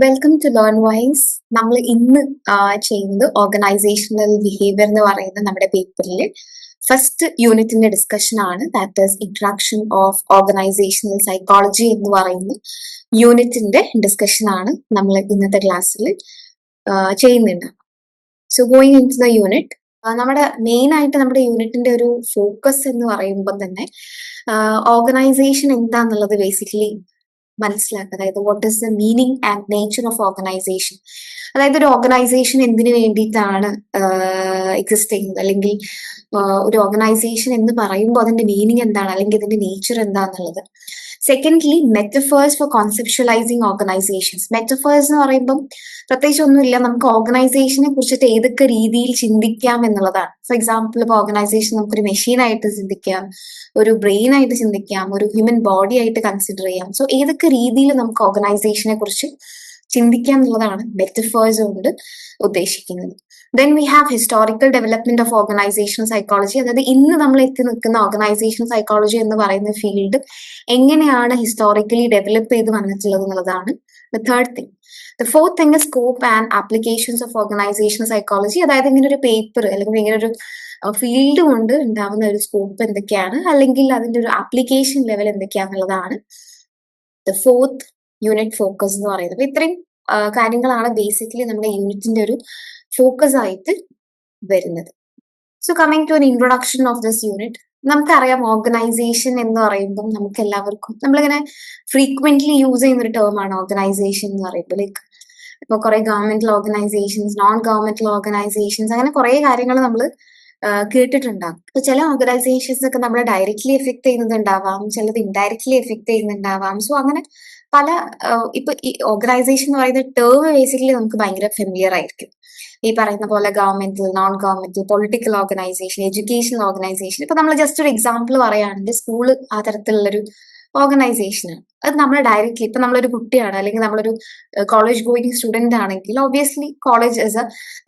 Welcome to learn wise. നമ്മൾ ഇന്ന് ചെയ്യുന്നത് ഓർഗനൈസേഷണൽ ബിഹേവിയർ എന്ന് പറയുന്ന നമ്മുടെ പേപ്പറിൽ ഫസ്റ്റ് യൂണിറ്റിന്റെ ഡിസ്കഷൻ ആണ്. That is introduction of organisational psychology എന്ന് പറയുന്ന യൂണിറ്റിന്റെ ഡിസ്കഷൻ ആണ് നമ്മൾ ഇന്നത്തെ ക്ലാസ്സിൽ ചെയ്യുന്നുണ്ട്. So going into the unit, നമ്മുടെ മെയിൻ ആയിട്ട് നമ്മുടെ യൂണിറ്റിന്റെ ഒരു ഫോക്കസ് എന്ന് പറയുമ്പോൾ തന്നെ ഓർഗനൈസേഷൻ എന്താന്നുള്ളത് ബേസിക്കലി മനസ്സിലാക്കുക. അതായത് what is the meaning and nature of organisation. അതായത് ഒരു ഓർഗനൈസേഷൻ എന്തിനു വേണ്ടിയിട്ടാണ് എക്സിസ്റ്റ് ചെയ്യുന്നത്, അല്ലെങ്കിൽ ഒരു ഓർഗനൈസേഷൻ എന്ന് പറയുമ്പോൾ അതിന്റെ മീനിങ് എന്താണ്, അല്ലെങ്കിൽ അതിന്റെ നേച്ചർ എന്താന്നുള്ളത്. Secondly, metaphors for conceptualising organisations. Metaphors എന്ന് പറയുമ്പം പ്രത്യേകിച്ച് ഒന്നുമില്ല, നമുക്ക് ഓർഗനൈസേഷനെ കുറിച്ചിട്ട് ഏതൊക്കെ രീതിയിൽ ചിന്തിക്കാം എന്നുള്ളതാണ്. ഫോർ എക്സാമ്പിൾ, ഇപ്പോൾ ഓർഗനൈസേഷൻ നമുക്കൊരു മെഷീനായിട്ട് ചിന്തിക്കാം, ഒരു ബ്രെയിൻ ആയിട്ട് ചിന്തിക്കാം, ഒരു ഹ്യൂമൻ ബോഡി ആയിട്ട് കൺസിഡർ ചെയ്യാം. സോ ഏതൊക്കെ രീതിയിൽ നമുക്ക് ഓർഗനൈസേഷനെ കുറിച്ച് ചിന്തിക്കാം എന്നുള്ളതാണ് മെറ്റഫേഴ്സ് കൊണ്ട് ഉദ്ദേശിക്കുന്നത്. Then we have historical development of organisational psychology. അതായത് ഇന്ന് നമ്മൾ എത്തി നിൽക്കുന്ന ഓർഗനൈസേഷൻ സൈക്കോളജി എന്ന് പറയുന്ന ഫീൽഡ് എങ്ങനെയാണ് ഹിസ്റ്റോറിക്കലി ഡെവലപ്പ് ചെയ്ത് വന്നിട്ടുള്ളത് എന്നുള്ളതാണ് the third thing. The fourth thing is scope and applications of organisational psychology. അതായത് ഇങ്ങനെ ഒരു പേപ്പർ അല്ലെങ്കിൽ ഇങ്ങനെ ഒരു ഫീൽഡ് കൊണ്ട് ഉണ്ടാവുന്ന ഒരു സ്കോപ്പ് എന്തൊക്കെയാണ്, അല്ലെങ്കിൽ അതിന്റെ ഒരു ആപ്ലിക്കേഷൻ ലെവൽ എന്തൊക്കെയാണെന്നുള്ളതാണ് ദ ഫോർത്ത് യൂണിറ്റ് ഫോക്കസ് എന്ന് പറയുന്നത്. അപ്പൊ ഇത്രയും കാര്യങ്ങളാണ് ബേസിക്കലി നമ്മുടെ യൂണിറ്റിന്റെ ഒരു ഫോക്കസ് ആയിട്ട് വരുന്നത്. So coming to an introduction of this unit, നമുക്കറിയാം ഓർഗനൈസേഷൻ എന്ന് പറയുമ്പോൾ നമുക്ക് എല്ലാവർക്കും നമ്മളിങ്ങനെ ഫ്രീക്വന്റ്ലി യൂസ് ചെയ്യുന്ന ഒരു ടേം ആണ് ഓർഗനൈസേഷൻ എന്ന് പറയുമ്പോൾ. ലൈക്ക് ഇപ്പോൾ കുറെ governmental organisations, non governmental organisations, അങ്ങനെ കുറെ കാര്യങ്ങൾ നമ്മൾ കേട്ടിട്ടുണ്ടാകും. ഇപ്പൊ ചില ഓർഗനൈസേഷൻസ് ഒക്കെ നമ്മളെ ഡയറക്ട്ലി എഫക്ട് ചെയ്യുന്നുണ്ടാവാം, ചിലത് ഇൻഡയറക്ട്ലി എഫക്ട് ചെയ്യുന്നുണ്ടാവാം. സോ അങ്ങനെ പല ഇപ്പൊ ഈ ഓർഗനൈസേഷൻ എന്ന് പറയുന്ന ടേം ബേസിക്കലി നമുക്ക് ഭയങ്കര ഫെമിലിയർ ആയിരിക്കും. ഈ പറയുന്ന പോലെ governmental, non governmental, political organisation, educational organisation. ഇപ്പൊ നമ്മൾ ജസ്റ്റ് ഒരു എക്സാമ്പിൾ പറയുകയാണെങ്കിൽ സ്കൂള് ആ തരത്തിലുള്ളൊരു ഓർഗനൈസേഷനാണ്. അത് നമ്മൾ ഡയറക്ട്ലി, ഇപ്പൊ നമ്മളൊരു കുട്ടിയാണ് അല്ലെങ്കിൽ നമ്മളൊരു കോളേജ് ഗോയിങ് സ്റ്റുഡന്റ് ആണെങ്കിൽ ഒബ്വിയസ്ലി കോളേജ്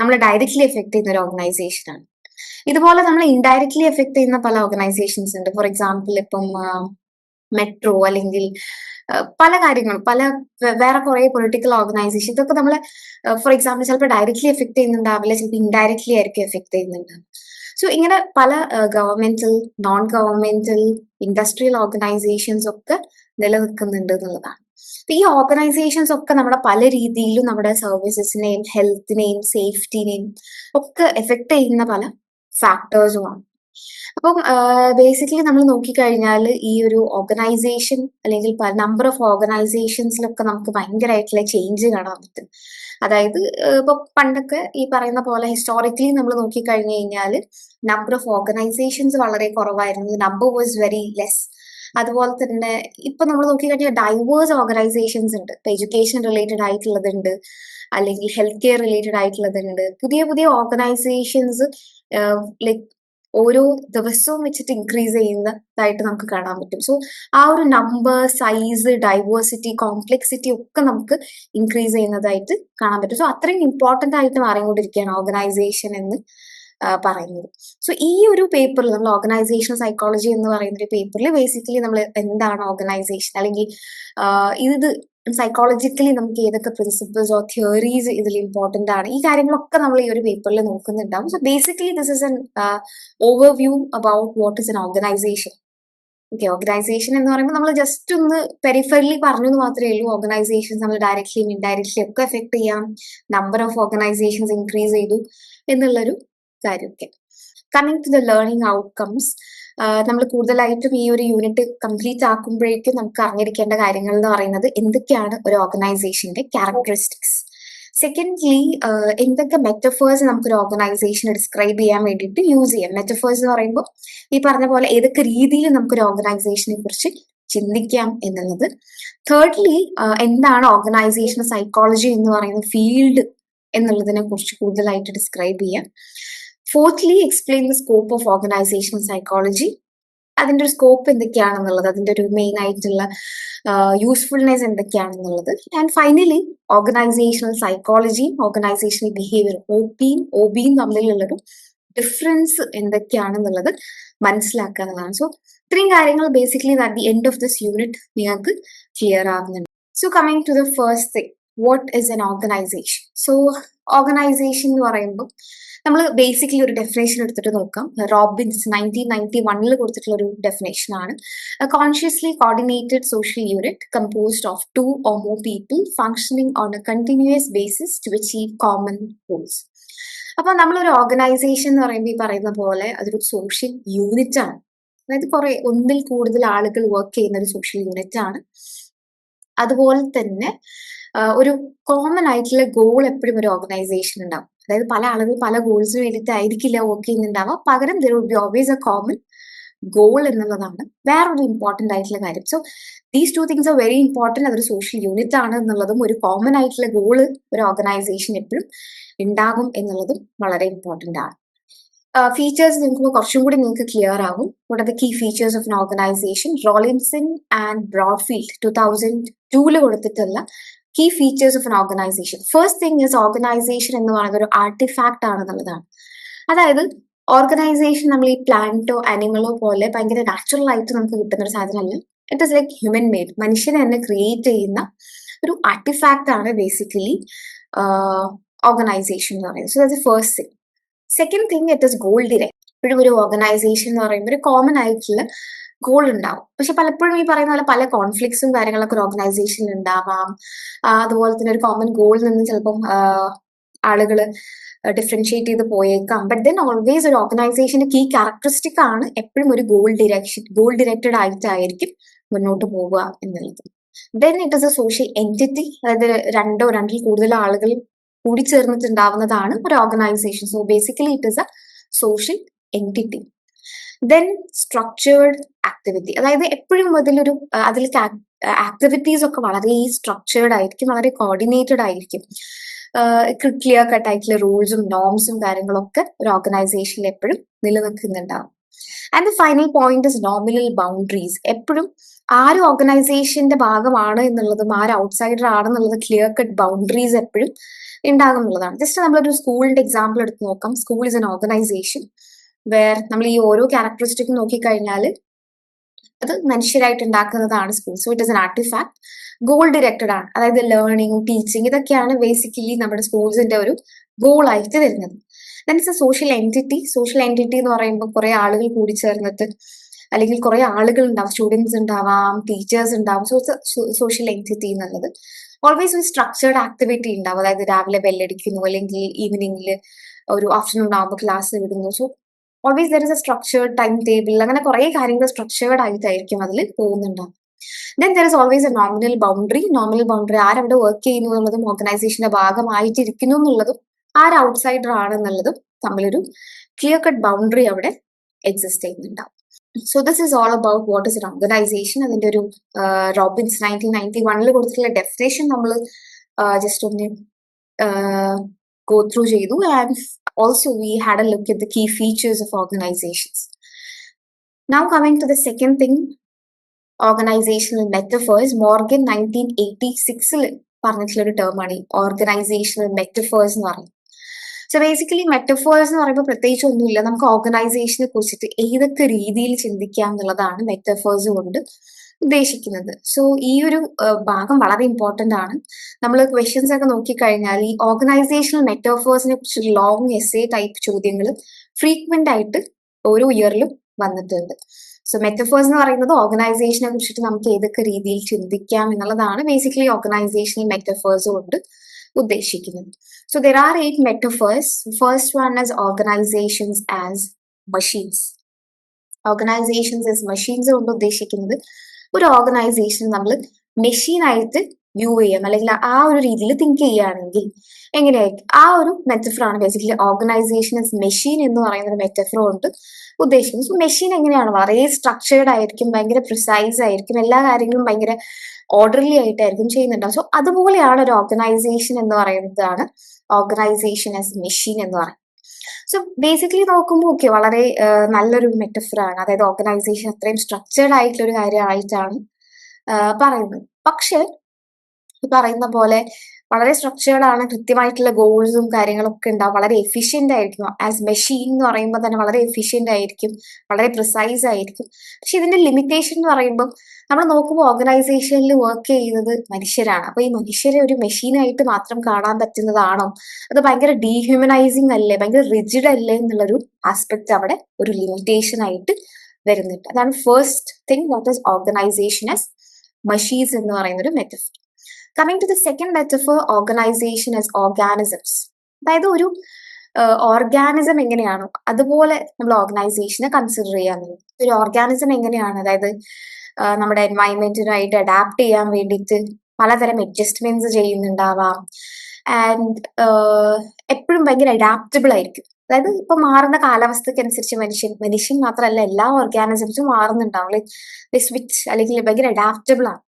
നമ്മളെ ഡയറക്ട്ലി എഫക്ട് ചെയ്യുന്ന ഒരു ഓർഗനൈസേഷൻ ആണ്. ഇതുപോലെ നമ്മൾ ഇൻഡയറക്ട്ലി എഫക്ട് ചെയ്യുന്ന പല ഓർഗനൈസേഷൻസ് ഉണ്ട്. ഫോർ എക്സാമ്പിൾ ഇപ്പം മെട്രോ, അല്ലെങ്കിൽ പല കാര്യങ്ങളും, വേറെ കുറെ പൊളിറ്റിക്കൽ ഓർഗനൈസേഷൻ, ഇതൊക്കെ നമ്മളെ ഫോർ എക്സാമ്പിൾ ചിലപ്പോൾ ഡയറക്ട്ലി എഫക്ട് ചെയ്യുന്നുണ്ടാവില്ല, ചിലപ്പോൾ ഇൻഡയറക്ട്ലി ആയിരിക്കും എഫക്ട് ചെയ്യുന്നുണ്ടാവും. സോ ഇങ്ങനെ പല governmental, non governmental, industrial organisations ഒക്കെ നിലനിൽക്കുന്നുണ്ട് എന്നുള്ളതാണ്. ഈ ഓർഗനൈസേഷൻസ് ഒക്കെ നമ്മുടെ പല രീതിയിലും നമ്മുടെ സർവീസസിനെയും ഹെൽത്തിനെയും സേഫ്റ്റിനെയും ഒക്കെ എഫക്ട് ചെയ്യുന്ന പല ഫാക്ടേഴ്സുമാണ്. അപ്പം ബേസിക്കലി നമ്മൾ നോക്കിക്കഴിഞ്ഞാൽ ഈ ഒരു ഓർഗനൈസേഷൻ അല്ലെങ്കിൽ നമ്പർ ഓഫ് ഓർഗനൈസേഷൻസിലൊക്കെ നമുക്ക് ഭയങ്കരമായിട്ടുള്ള ചേഞ്ച് കാണാൻ പറ്റും. അതായത് ഇപ്പൊ പണ്ടൊക്കെ ഈ പറയുന്ന പോലെ ഹിസ്റ്റോറിക്കലി നമ്മൾ നോക്കിക്കഴിഞ്ഞു കഴിഞ്ഞാൽ നമ്പർ ഓഫ് ഓർഗനൈസേഷൻസ് വളരെ കുറവായിരുന്നു, നമ്പർ വാസ് വെരി ലെസ്. അതുപോലെ തന്നെ ഇപ്പൊ നമ്മൾ നോക്കിക്കഴിഞ്ഞാൽ ഡൈവേഴ്സ് ഓർഗനൈസേഷൻസ് ഉണ്ട്. ഇപ്പൊ എഡ്യൂക്കേഷൻ റിലേറ്റഡ് ആയിട്ടുള്ളതുണ്ട്, അല്ലെങ്കിൽ ഹെൽത്ത് കെയർ റിലേറ്റഡ് ആയിട്ടുള്ളതുണ്ട്. പുതിയ പുതിയ ഓർഗനൈസേഷൻസ് ലൈക് ഓരോ ദിവസവും വെച്ചിട്ട് ഇൻക്രീസ് ചെയ്യുന്നതായിട്ട് നമുക്ക് കാണാൻ പറ്റും. സോ ആ ഒരു നമ്പർ, സൈസ്, ഡൈവേഴ്സിറ്റി, കോംപ്ലെക്സിറ്റി ഒക്കെ നമുക്ക് ഇൻക്രീസ് ചെയ്യുന്നതായിട്ട് കാണാൻ പറ്റും. സോ അത്രയും ഇമ്പോർട്ടന്റ് ആയിട്ട് മാറിക്കൊണ്ടിരിക്കുകയാണ് ഓർഗനൈസേഷൻ എന്ന് പറയുന്നത്. സോ ഈ ഒരു പേപ്പറിൽ, നമ്മൾ ഓർഗനൈസേഷൻ സൈക്കോളജി എന്ന് പറയുന്ന ഒരു പേപ്പറിൽ ബേസിക്കലി നമ്മൾ എന്താണ് ഓർഗനൈസേഷൻ, അല്ലെങ്കിൽ ഇത് സൈക്കോളജിക്കലി നമുക്ക് ഏതൊക്കെ പ്രിൻസിപ്പിൾസ് തിയറീസ് ഇതിൽ ഇമ്പോർട്ടന്റ് ആണ്, ഈ കാര്യങ്ങളൊക്കെ നമ്മൾ ഈ ഒരു പേപ്പറിൽ നോക്കുന്നുണ്ടാവും. So basically this is an overview about what is an organisation. Okay, organisation എന്ന് പറയുമ്പോൾ നമ്മൾ ജസ്റ്റ് ഒന്ന് പെരിഫറലി പറഞ്ഞു എന്ന് മാത്രമേ ഉള്ളൂ. ഓർഗനൈസേഷൻസ് നമ്മൾ ഡയറക്ട്ലിയും ഇൻഡയറക്ട്ലി ഒക്കെ എഫക്ട് ചെയ്യാം, നമ്പർ ഓഫ് ഓർഗനൈസേഷൻസ് ഇൻക്രീസ് ചെയ്തു എന്നുള്ളൊരു കാര്യമൊക്കെ. Coming to the learning outcomes, നമ്മൾ കൂടുതലായിട്ടും ഈ ഒരു യൂണിറ്റ് കംപ്ലീറ്റ് ആക്കുമ്പോഴേക്കും നമുക്ക് അറിഞ്ഞിരിക്കേണ്ട കാര്യങ്ങൾ എന്ന് പറയുന്നത് എന്തൊക്കെയാണ് ഒരു ഓർഗനൈസേഷന്റെ ക്യാരക്ടറിസ്റ്റിക്സ്. സെക്കൻഡ്ലി, എന്തൊക്കെ മെറ്റഫേഴ്സ് നമുക്കൊരു ഓർഗനൈസേഷനെ ഡിസ്ക്രൈബ് ചെയ്യാൻ വേണ്ടിയിട്ട് യൂസ് ചെയ്യാം. മെറ്റഫേഴ്സ് എന്ന് പറയുമ്പോൾ ഈ പറഞ്ഞ പോലെ ഏതൊക്കെ രീതിയിൽ നമുക്കൊരു ഓർഗനൈസേഷനെ കുറിച്ച് ചിന്തിക്കാം എന്നുള്ളത്. തേർഡ്ലി, എന്താണ് ഓർഗനൈസേഷൻ സൈക്കോളജി എന്ന് പറയുന്ന ഫീൽഡ് എന്നുള്ളതിനെ കുറിച്ച് കൂടുതലായിട്ട് ഡിസ്ക്രൈബ് ചെയ്യാം. Fourthly, explain the scope of organisational psychology. അതിന്റെ ഒരു സ്കോപ്പ് എന്തൊക്കെയാണെന്നുള്ളത്, അതിന്റെ ഒരു മെയിൻ ആയിട്ടുള്ള യൂസ്ഫുൾനെസ് എന്തൊക്കെയാണെന്നുള്ളത്. ആൻഡ് ഫൈനലി, ഓർഗനൈസേഷണൽ സൈക്കോളജിയും ഓർഗനൈസേഷണൽ ബിഹേവിയർ, ഒബിയും തമ്മിലുള്ളൊരു ഡിഫറൻസ് എന്തൊക്കെയാണെന്നുള്ളത് മനസ്സിലാക്കുക എന്നുള്ളതാണ്. സോ ഇത്രയും കാര്യങ്ങൾ basically at the end of this unit നിങ്ങൾക്ക് ക്ലിയർ ആവുന്നുണ്ട്. So coming to the first thing, what is an organisation? So organisation എന്ന് പറയുമ്പോൾ നമ്മൾ ബേസിക്കലി ഒരു ഡെഫിനേഷൻ എടുത്തിട്ട് നോക്കാം. റോബിൻസ് 1991 കൊടുത്തിട്ടുള്ള ഒരു ഡെഫിനേഷൻ ആണ്. Consciously coordinated social unit composed of 2 or more people functioning on a continuous basis to achieve common goals. അപ്പൊ നമ്മളൊരു ഓർഗനൈസേഷൻ എന്ന് പറയുമ്പോൾ ഈ പറയുന്ന പോലെ അതൊരു സോഷ്യൽ യൂണിറ്റ് ആണ്. അതായത് ഒന്നിൽ കൂടുതൽ ആളുകൾ വർക്ക് ചെയ്യുന്ന ഒരു സോഷ്യൽ യൂണിറ്റ് ആണ്. അതുപോലെ തന്നെ ഒരു കോമൺ ആയിട്ടുള്ള ഗോൾ എപ്പോഴും ഒരു ഓർഗനൈസേഷൻ ഉണ്ടാവും. അതായത് പല ആളുകൾ പല ഗോൾസിന് വേണ്ടിയിട്ടായിരിക്കില്ല വർക്ക് ചെയ്യുന്നുണ്ടാവുക, പകരം there would be always a common goal എന്നുള്ളതാണ് വേറൊരു ഇമ്പോർട്ടന്റ് ആയിട്ടുള്ള കാര്യം. So these two things are very important. അതൊരു സോഷ്യൽ യൂണിറ്റ് ആണ് എന്നുള്ളതും ഒരു കോമൺ ആയിട്ടുള്ള ഗോള് ഒരു ഓർഗനൈസേഷൻ എപ്പോഴും ഉണ്ടാകും എന്നുള്ളതും വളരെ ഇമ്പോർട്ടന്റ് ആണ്. ഫീച്ചേഴ്സ് നിങ്ങൾക്ക് കുറച്ചും കൂടി നിങ്ങൾക്ക് ക്ലിയർ ആകും. What are the key features of an organisation? Rollinson and Broadfield 2002 കൊടുത്തിട്ടുള്ള key features of an organisation. First thing is organisation എന്ന് പറയുന്നത് ഒരു ആർട്ടിഫാക്ട് ആണെന്നുള്ളതാണ്. അതായത് ഓർഗനൈസേഷൻ നമ്മൾ ഈ പ്ലാന്റോ ആനിമലോ പോലെ ഭയങ്കര നാച്ചുറൽ ആയിട്ട് നമുക്ക് കിട്ടുന്ന ഒരു സാധനമല്ല. It is like human made, മനുഷ്യനെ തന്നെ ക്രിയേറ്റ് ചെയ്യുന്ന ഒരു ആർട്ടിഫാക്ട് ആണ് ബേസിക്കലി ഓർഗനൈസേഷൻ എന്ന് പറയുന്നത്. So that's the first thing. Second thing, it is goal direct. ഇപ്പോഴും ഒരു ഓർഗനൈസേഷൻ എന്ന് പറയുമ്പോൾ ഒരു കോമൺ ആയിട്ടുള്ള ഗോൾ ഉണ്ടാവും. പക്ഷെ പലപ്പോഴും ഈ പറയുന്ന പോലെ പല കോൺഫ്ലിക്ട്സും കാര്യങ്ങളൊക്കെ ഒരു ഓർഗനൈസേഷനിൽ ഉണ്ടാവാം. അതുപോലെ തന്നെ ഒരു കോമൺ ഗോളിൽ നിന്ന് ചിലപ്പം ആളുകൾ ഡിഫറൻഷിയേറ്റ് ചെയ്ത് പോയേക്കാം. ബട്ട് ദെൻ ഓൾവേസ് ഒരു ഓർഗനൈസേഷന്റെ കീ ക്യാരക്ടറിസ്റ്റിക് ആണ് എപ്പോഴും ഒരു ഗോൾ ഡിറക്റ്റഡ് ആയിട്ടായിരിക്കും മുന്നോട്ട് പോവുക എന്നുള്ളത്. Then it is A social entity. അതായത് രണ്ടിൽ കൂടുതൽ ആളുകൾ കൂടിച്ചേർന്നിട്ടുണ്ടാവുന്നതാണ് ഒരു organisation. So basically it is A social entity. Then structured activity. അതായത് എപ്പോഴും അതിൽ ആക്ടിവിറ്റീസ് ഒക്കെ വളരെ സ്ട്രക്ചേർഡ് ആയിരിക്കും, വളരെ കോർഡിനേറ്റഡ് ആയിരിക്കും. ക്ലിയർ കട്ട് ആയിട്ടുള്ള റൂൾസും നോംസും കാര്യങ്ങളൊക്കെ ഒരു ഓർഗനൈസേഷനിൽ എപ്പോഴും നിലനിൽക്കുന്നുണ്ടാവും. And the final point is nominal boundaries. എപ്പോഴും ആര് ഓർഗനൈസേഷന്റെ ഭാഗമാണ് എന്നുള്ളതും ആര് ഔട്ട്സൈഡർ ആണെന്നുള്ളത് ക്ലിയർ കട്ട് ബൗണ്ടറീസ് എപ്പോഴും ഉണ്ടാകും എന്നുള്ളതാണ്. ജസ്റ്റ് നമ്മളൊരു സ്കൂളിന്റെ എക്സാമ്പിൾ എടുത്ത് നോക്കാം. School is an organisation where നമ്മൾ ഈ ഓരോ ക്യാരക്ടറിസ്റ്റിക് നോക്കിക്കഴിഞ്ഞാൽ അത് മനുഷ്യരായിട്ട് ഉണ്ടാക്കുന്നതാണ് school. So it is an artefact. Goal directed ആണ്. അതായത് ലേണിംഗ്, ടീച്ചിങ്, ഇതൊക്കെയാണ് ബേസിക്കലി നമ്മുടെ സ്കൂൾസിന്റെ ഒരു ഗോൾ ആയിട്ട് വരുന്നത്. Then it's A social entity. Social entity എന്ന് പറയുമ്പോൾ കുറെ ആളുകൾ കൂടിച്ചേർന്നിട്ട്, അല്ലെങ്കിൽ കുറെ ആളുകൾ ഉണ്ടാവും, സ്റ്റുഡൻസ് ഉണ്ടാവാം, ടീച്ചേഴ്സ് ഉണ്ടാവും. സോ ഇറ്റ്സ് സോഷ്യൽ എൻറ്റിറ്റി എന്നുള്ളത് ഓൾവേസ് ഒരു സ്ട്രക്ചേർഡ് ആക്ടിവിറ്റി ഉണ്ടാവും. അതായത് രാവിലെ ബെല്ലടിക്കുന്നു, അല്ലെങ്കിൽ ഈവനിങ്ങിൽ ഒരു ആഫ്റ്റർനൂൺ ആകുമ്പോൾ ക്ലാസ് വിടുന്നു. So always there is a structured time table. അങ്ങനെ കുറെ കാര്യങ്ങൾ സ്ട്രക്ചേർഡ് ആയിട്ടായിരിക്കും അതിൽ പോകുന്നുണ്ടാവും. Then there is always a nominal boundary. Nominal boundary ആരവിടെ വർക്ക് ചെയ്യുന്നു എന്നുള്ളതും ഓർഗനൈസേഷന്റെ ഭാഗമായിട്ടിരിക്കുന്നു എന്നുള്ളതും ആര് ഔട്ട്സൈഡർ ആണെന്നുള്ളതും തമ്മിലൊരു ക്ലിയർ കട്ട് ബൗണ്ടറി അവിടെ എക്സിസ്റ്റ് ചെയ്യുന്നുണ്ടാവും. So this is all about what is an organisation. അതിന്റെ ഒരു റോബിൻസ് 1991 കൊടുത്തിട്ടുള്ള ഡെഫിനേഷൻ നമ്മൾ ജസ്റ്റ് ഒന്ന് go through ചെയ്തു. And also we had a look at the key features of organizations. Now coming to the second thing, organizational metaphors. Morgan 1986 പറഞ്ഞിട്ടുള്ള ഒരു term ആണ് ഈ ഓർഗനൈസേഷണൽ മെറ്റഫേഴ്സ് എന്ന് പറയുന്നത്. സോ ബേസിക്കലി മെറ്റഫേഴ്സ് എന്ന് പറയുമ്പോൾ പ്രത്യേകിച്ച് ഒന്നുമില്ല, നമുക്ക് ഓർഗനൈസേഷനെ കുറിച്ചിട്ട് ഏതൊക്കെ രീതിയിൽ ചിന്തിക്കാം എന്നുള്ളതാണ് മെറ്റഫേഴ്സ് കൊണ്ട് ഉദ്ദേശിക്കുന്നത്. സോ ഈ ഒരു ഭാഗം വളരെ ഇമ്പോർട്ടന്റ് ആണ്. നമ്മൾ ക്വസ്റ്റ്യൻസ് ഒക്കെ നോക്കിക്കഴിഞ്ഞാൽ ഈ ഓർഗനൈസേഷണൽ മെറ്റഫേഴ്സിനെ കുറിച്ച് ലോങ് എസ്സേ ടൈപ്പ് ചോദ്യങ്ങൾ ഫ്രീക്വന്റ് ആയിട്ട് ഓരോ ഇയറിലും വന്നിട്ടുണ്ട്. സോ മെറ്റഫേഴ്സ് എന്ന് പറയുന്നത് ഓർഗനൈസേഷനെ കുറിച്ചിട്ട് നമുക്ക് ഏതൊക്കെ രീതിയിൽ ചിന്തിക്കാം എന്നുള്ളതാണ് ബേസിക്കലി ഓർഗനൈസേഷണൽ മെറ്റഫേഴ്സ് കൊണ്ട് ഉദ്ദേശിക്കുന്നത്. So there are 8 metaphors. First one is organizations as machines. Organizations as machines കൊണ്ട് ഉദ്ദേശിക്കുന്നത് ഒരു ഓർഗനൈസേഷൻ നമ്മൾ മെഷീൻ ആയിട്ട് വ്യൂ ചെയ്യാം, അല്ലെങ്കിൽ ആ ഒരു രീതിയിൽ തിങ്ക് ചെയ്യുകയാണെങ്കിൽ എങ്ങനെയായിരിക്കും, ആ ഒരു മെറ്റഫറാണ് ബേസിക്കലി ഓർഗനൈസേഷൻ as മെഷീൻ എന്ന് പറയുന്ന ഒരു മെറ്റഫർ കൊണ്ട് ഉദ്ദേശിക്കുന്നത്. സോ മെഷീൻ എങ്ങനെയാണ്, വളരെ സ്ട്രക്ചേർഡ് ആയിരിക്കും, ഭയങ്കര പ്രിസൈസ് ആയിരിക്കും, എല്ലാ കാര്യങ്ങളും ഭയങ്കര ഓർഡർലി ആയിട്ടായിരിക്കും ചെയ്യുന്നുണ്ടാവും. സോ അതുപോലെയാണ് ഒരു ഓർഗനൈസേഷൻ എന്ന് പറയുന്നതാണ് ഓർഗനൈസേഷൻ ആസ് മെഷീൻ എന്ന് പറയുന്നത്. സോ ബേസിക്കലി നോക്കുമ്പോൾ ഓക്കെ, വളരെ നല്ലൊരു മെറ്റഫറാണ്. അതായത് ഓർഗനൈസേഷൻ അത്രയും സ്ട്രക്ചേർഡ് ആയിട്ടുള്ള ഒരു കാര്യമായിട്ടാണ് പറയുന്നത്. പക്ഷെ ഈ പറയുന്ന പോലെ വളരെ സ്ട്രക്ചേർഡ് ആണ്, കൃത്യമായിട്ടുള്ള ഗോൾസും കാര്യങ്ങളൊക്കെ ഉണ്ടാവും, വളരെ എഫിഷ്യന്റ് ആയിരിക്കും. ആസ് മെഷീൻ എന്ന് പറയുമ്പോൾ തന്നെ വളരെ എഫിഷ്യന്റ് ആയിരിക്കും, വളരെ പ്രിസൈസ് ആയിരിക്കും. പക്ഷെ ഇതിന്റെ ലിമിറ്റേഷൻ എന്ന് പറയുമ്പോൾ നമ്മൾ നോക്കുമ്പോൾ ഓർഗനൈസേഷനിൽ വർക്ക് ചെയ്യുന്നത് മനുഷ്യരാണ്. അപ്പൊ ഈ മനുഷ്യരെ ഒരു മെഷീനായിട്ട് മാത്രം കാണാൻ പറ്റുന്നതാണോ, അത് ഭയങ്കര ഡീഹ്യൂമനൈസിങ് അല്ലേ, ഭയങ്കര റിജിഡ് അല്ലേ എന്നുള്ളൊരു ആസ്പെക്ട് അവിടെ ഒരു ലിമിറ്റേഷൻ ആയിട്ട് വരുന്നുണ്ട്. അതാണ് first thing, that is organisation as machines എന്ന് പറയുന്ന ഒരു metaphor. Coming to the second metaphor, organisation as organisms. അതായത് ഒരു ഓർഗാനിസം എങ്ങനെയാണോ അതുപോലെ നമ്മൾ ഓർഗനൈസേഷനെ കൺസിഡർ ചെയ്യാന്നുള്ളത്. ഒരു ഓർഗാനിസം എങ്ങനെയാണ്, അതായത് നമ്മുടെ എൻവയൺമെന്റിനായിട്ട് അഡാപ്റ്റ് ചെയ്യാൻ വേണ്ടിയിട്ട് പലതരം അഡ്ജസ്റ്റ്മെന്റ്സ് ചെയ്യുന്നുണ്ടാവാം. ആൻഡ് എപ്പോഴും ഭയങ്കര അഡാപ്റ്റബിൾ ആയിരിക്കും. അതായത് ഇപ്പൊ മാറുന്ന കാലാവസ്ഥയ്ക്ക് അനുസരിച്ച് മനുഷ്യൻ മാത്രമല്ല എല്ലാ ഓർഗാനിസംസും മാറുന്നുണ്ടാവും. ലൈക് സ്വിച്ച് അല്ലെങ്കിൽ ഭയങ്കര അഡാപ്റ്റബിൾ ആണ്.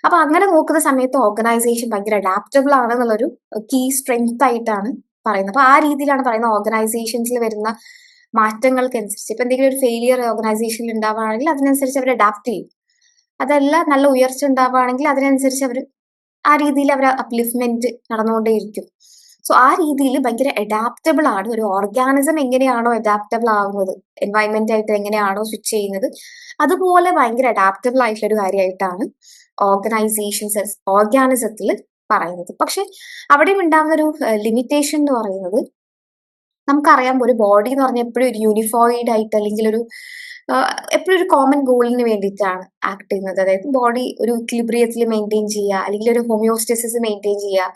അപ്പൊ അങ്ങനെ നോക്കുന്ന സമയത്ത് ഓർഗനൈസേഷൻ ഭയങ്കര അഡാപ്റ്റബിൾ ആണ് എന്നുള്ളൊരു കീ സ്ട്രെങ്ത് ആയിട്ടാണ് പറയുന്നത്. അപ്പൊ ആ രീതിയിലാണ് പറയുന്നത് ഓർഗനൈസേഷൻസിൽ വരുന്ന മാറ്റങ്ങൾക്കനുസരിച്ച് ഇപ്പൊ എന്തെങ്കിലും ഒരു ഫെയിലിയർ ഓർഗനൈസേഷനിൽ ഉണ്ടാവുകയാണെങ്കിൽ അതിനനുസരിച്ച് അവർ അഡാപ്റ്റ് ചെയ്യും. അതല്ല നല്ല ഉയർച്ച ഉണ്ടാവുകയാണെങ്കിൽ അതിനനുസരിച്ച് അവർ ആ രീതിയിൽ അവർ അപ്ലിഫ്റ്റ്മെന്റ് നടന്നുകൊണ്ടേയിരിക്കും. സോ ആ രീതിയിൽ ഭയങ്കര അഡാപ്റ്റബിൾ ആണ് ഒരു ഓർഗാനിസം. എങ്ങനെയാണോ അഡാപ്റ്റബിൾ ആവുന്നത്, എൻവയൺമെന്റ് ആയിട്ട് എങ്ങനെയാണോ സ്വിച്ച് ചെയ്യുന്നത്, അതുപോലെ ഭയങ്കര അഡാപ്റ്റബിൾ ആയിട്ടുള്ള ഒരു കാര്യമായിട്ടാണ് ഓർഗനൈസേഷൻസ് ഓർഗാനിസത്തിൽ പറയുന്നത്. പക്ഷെ അവിടെയും ഉണ്ടാകുന്ന ഒരു ലിമിറ്റേഷൻ എന്ന് പറയുന്നത്, നമുക്കറിയാം ഒരു ബോഡി എന്ന് പറഞ്ഞാൽ എപ്പോഴും ഒരു യൂണിഫോയിഡ് ആയിട്ട് അല്ലെങ്കിൽ ഒരു എപ്പോഴും ഒരു കോമൺ ഗോളിന് വേണ്ടിയിട്ടാണ് ആക്ട് ചെയ്യുന്നത്. അതായത് ബോഡി ഒരു ഇക്വിലിബ്രിയത്തിൽ മെയിൻറ്റെയിൻ ചെയ്യുക, അല്ലെങ്കിൽ ഒരു ഹോമിയോസ്റ്റസിസ് മെയിൻറ്റെയിൻ ചെയ്യുക.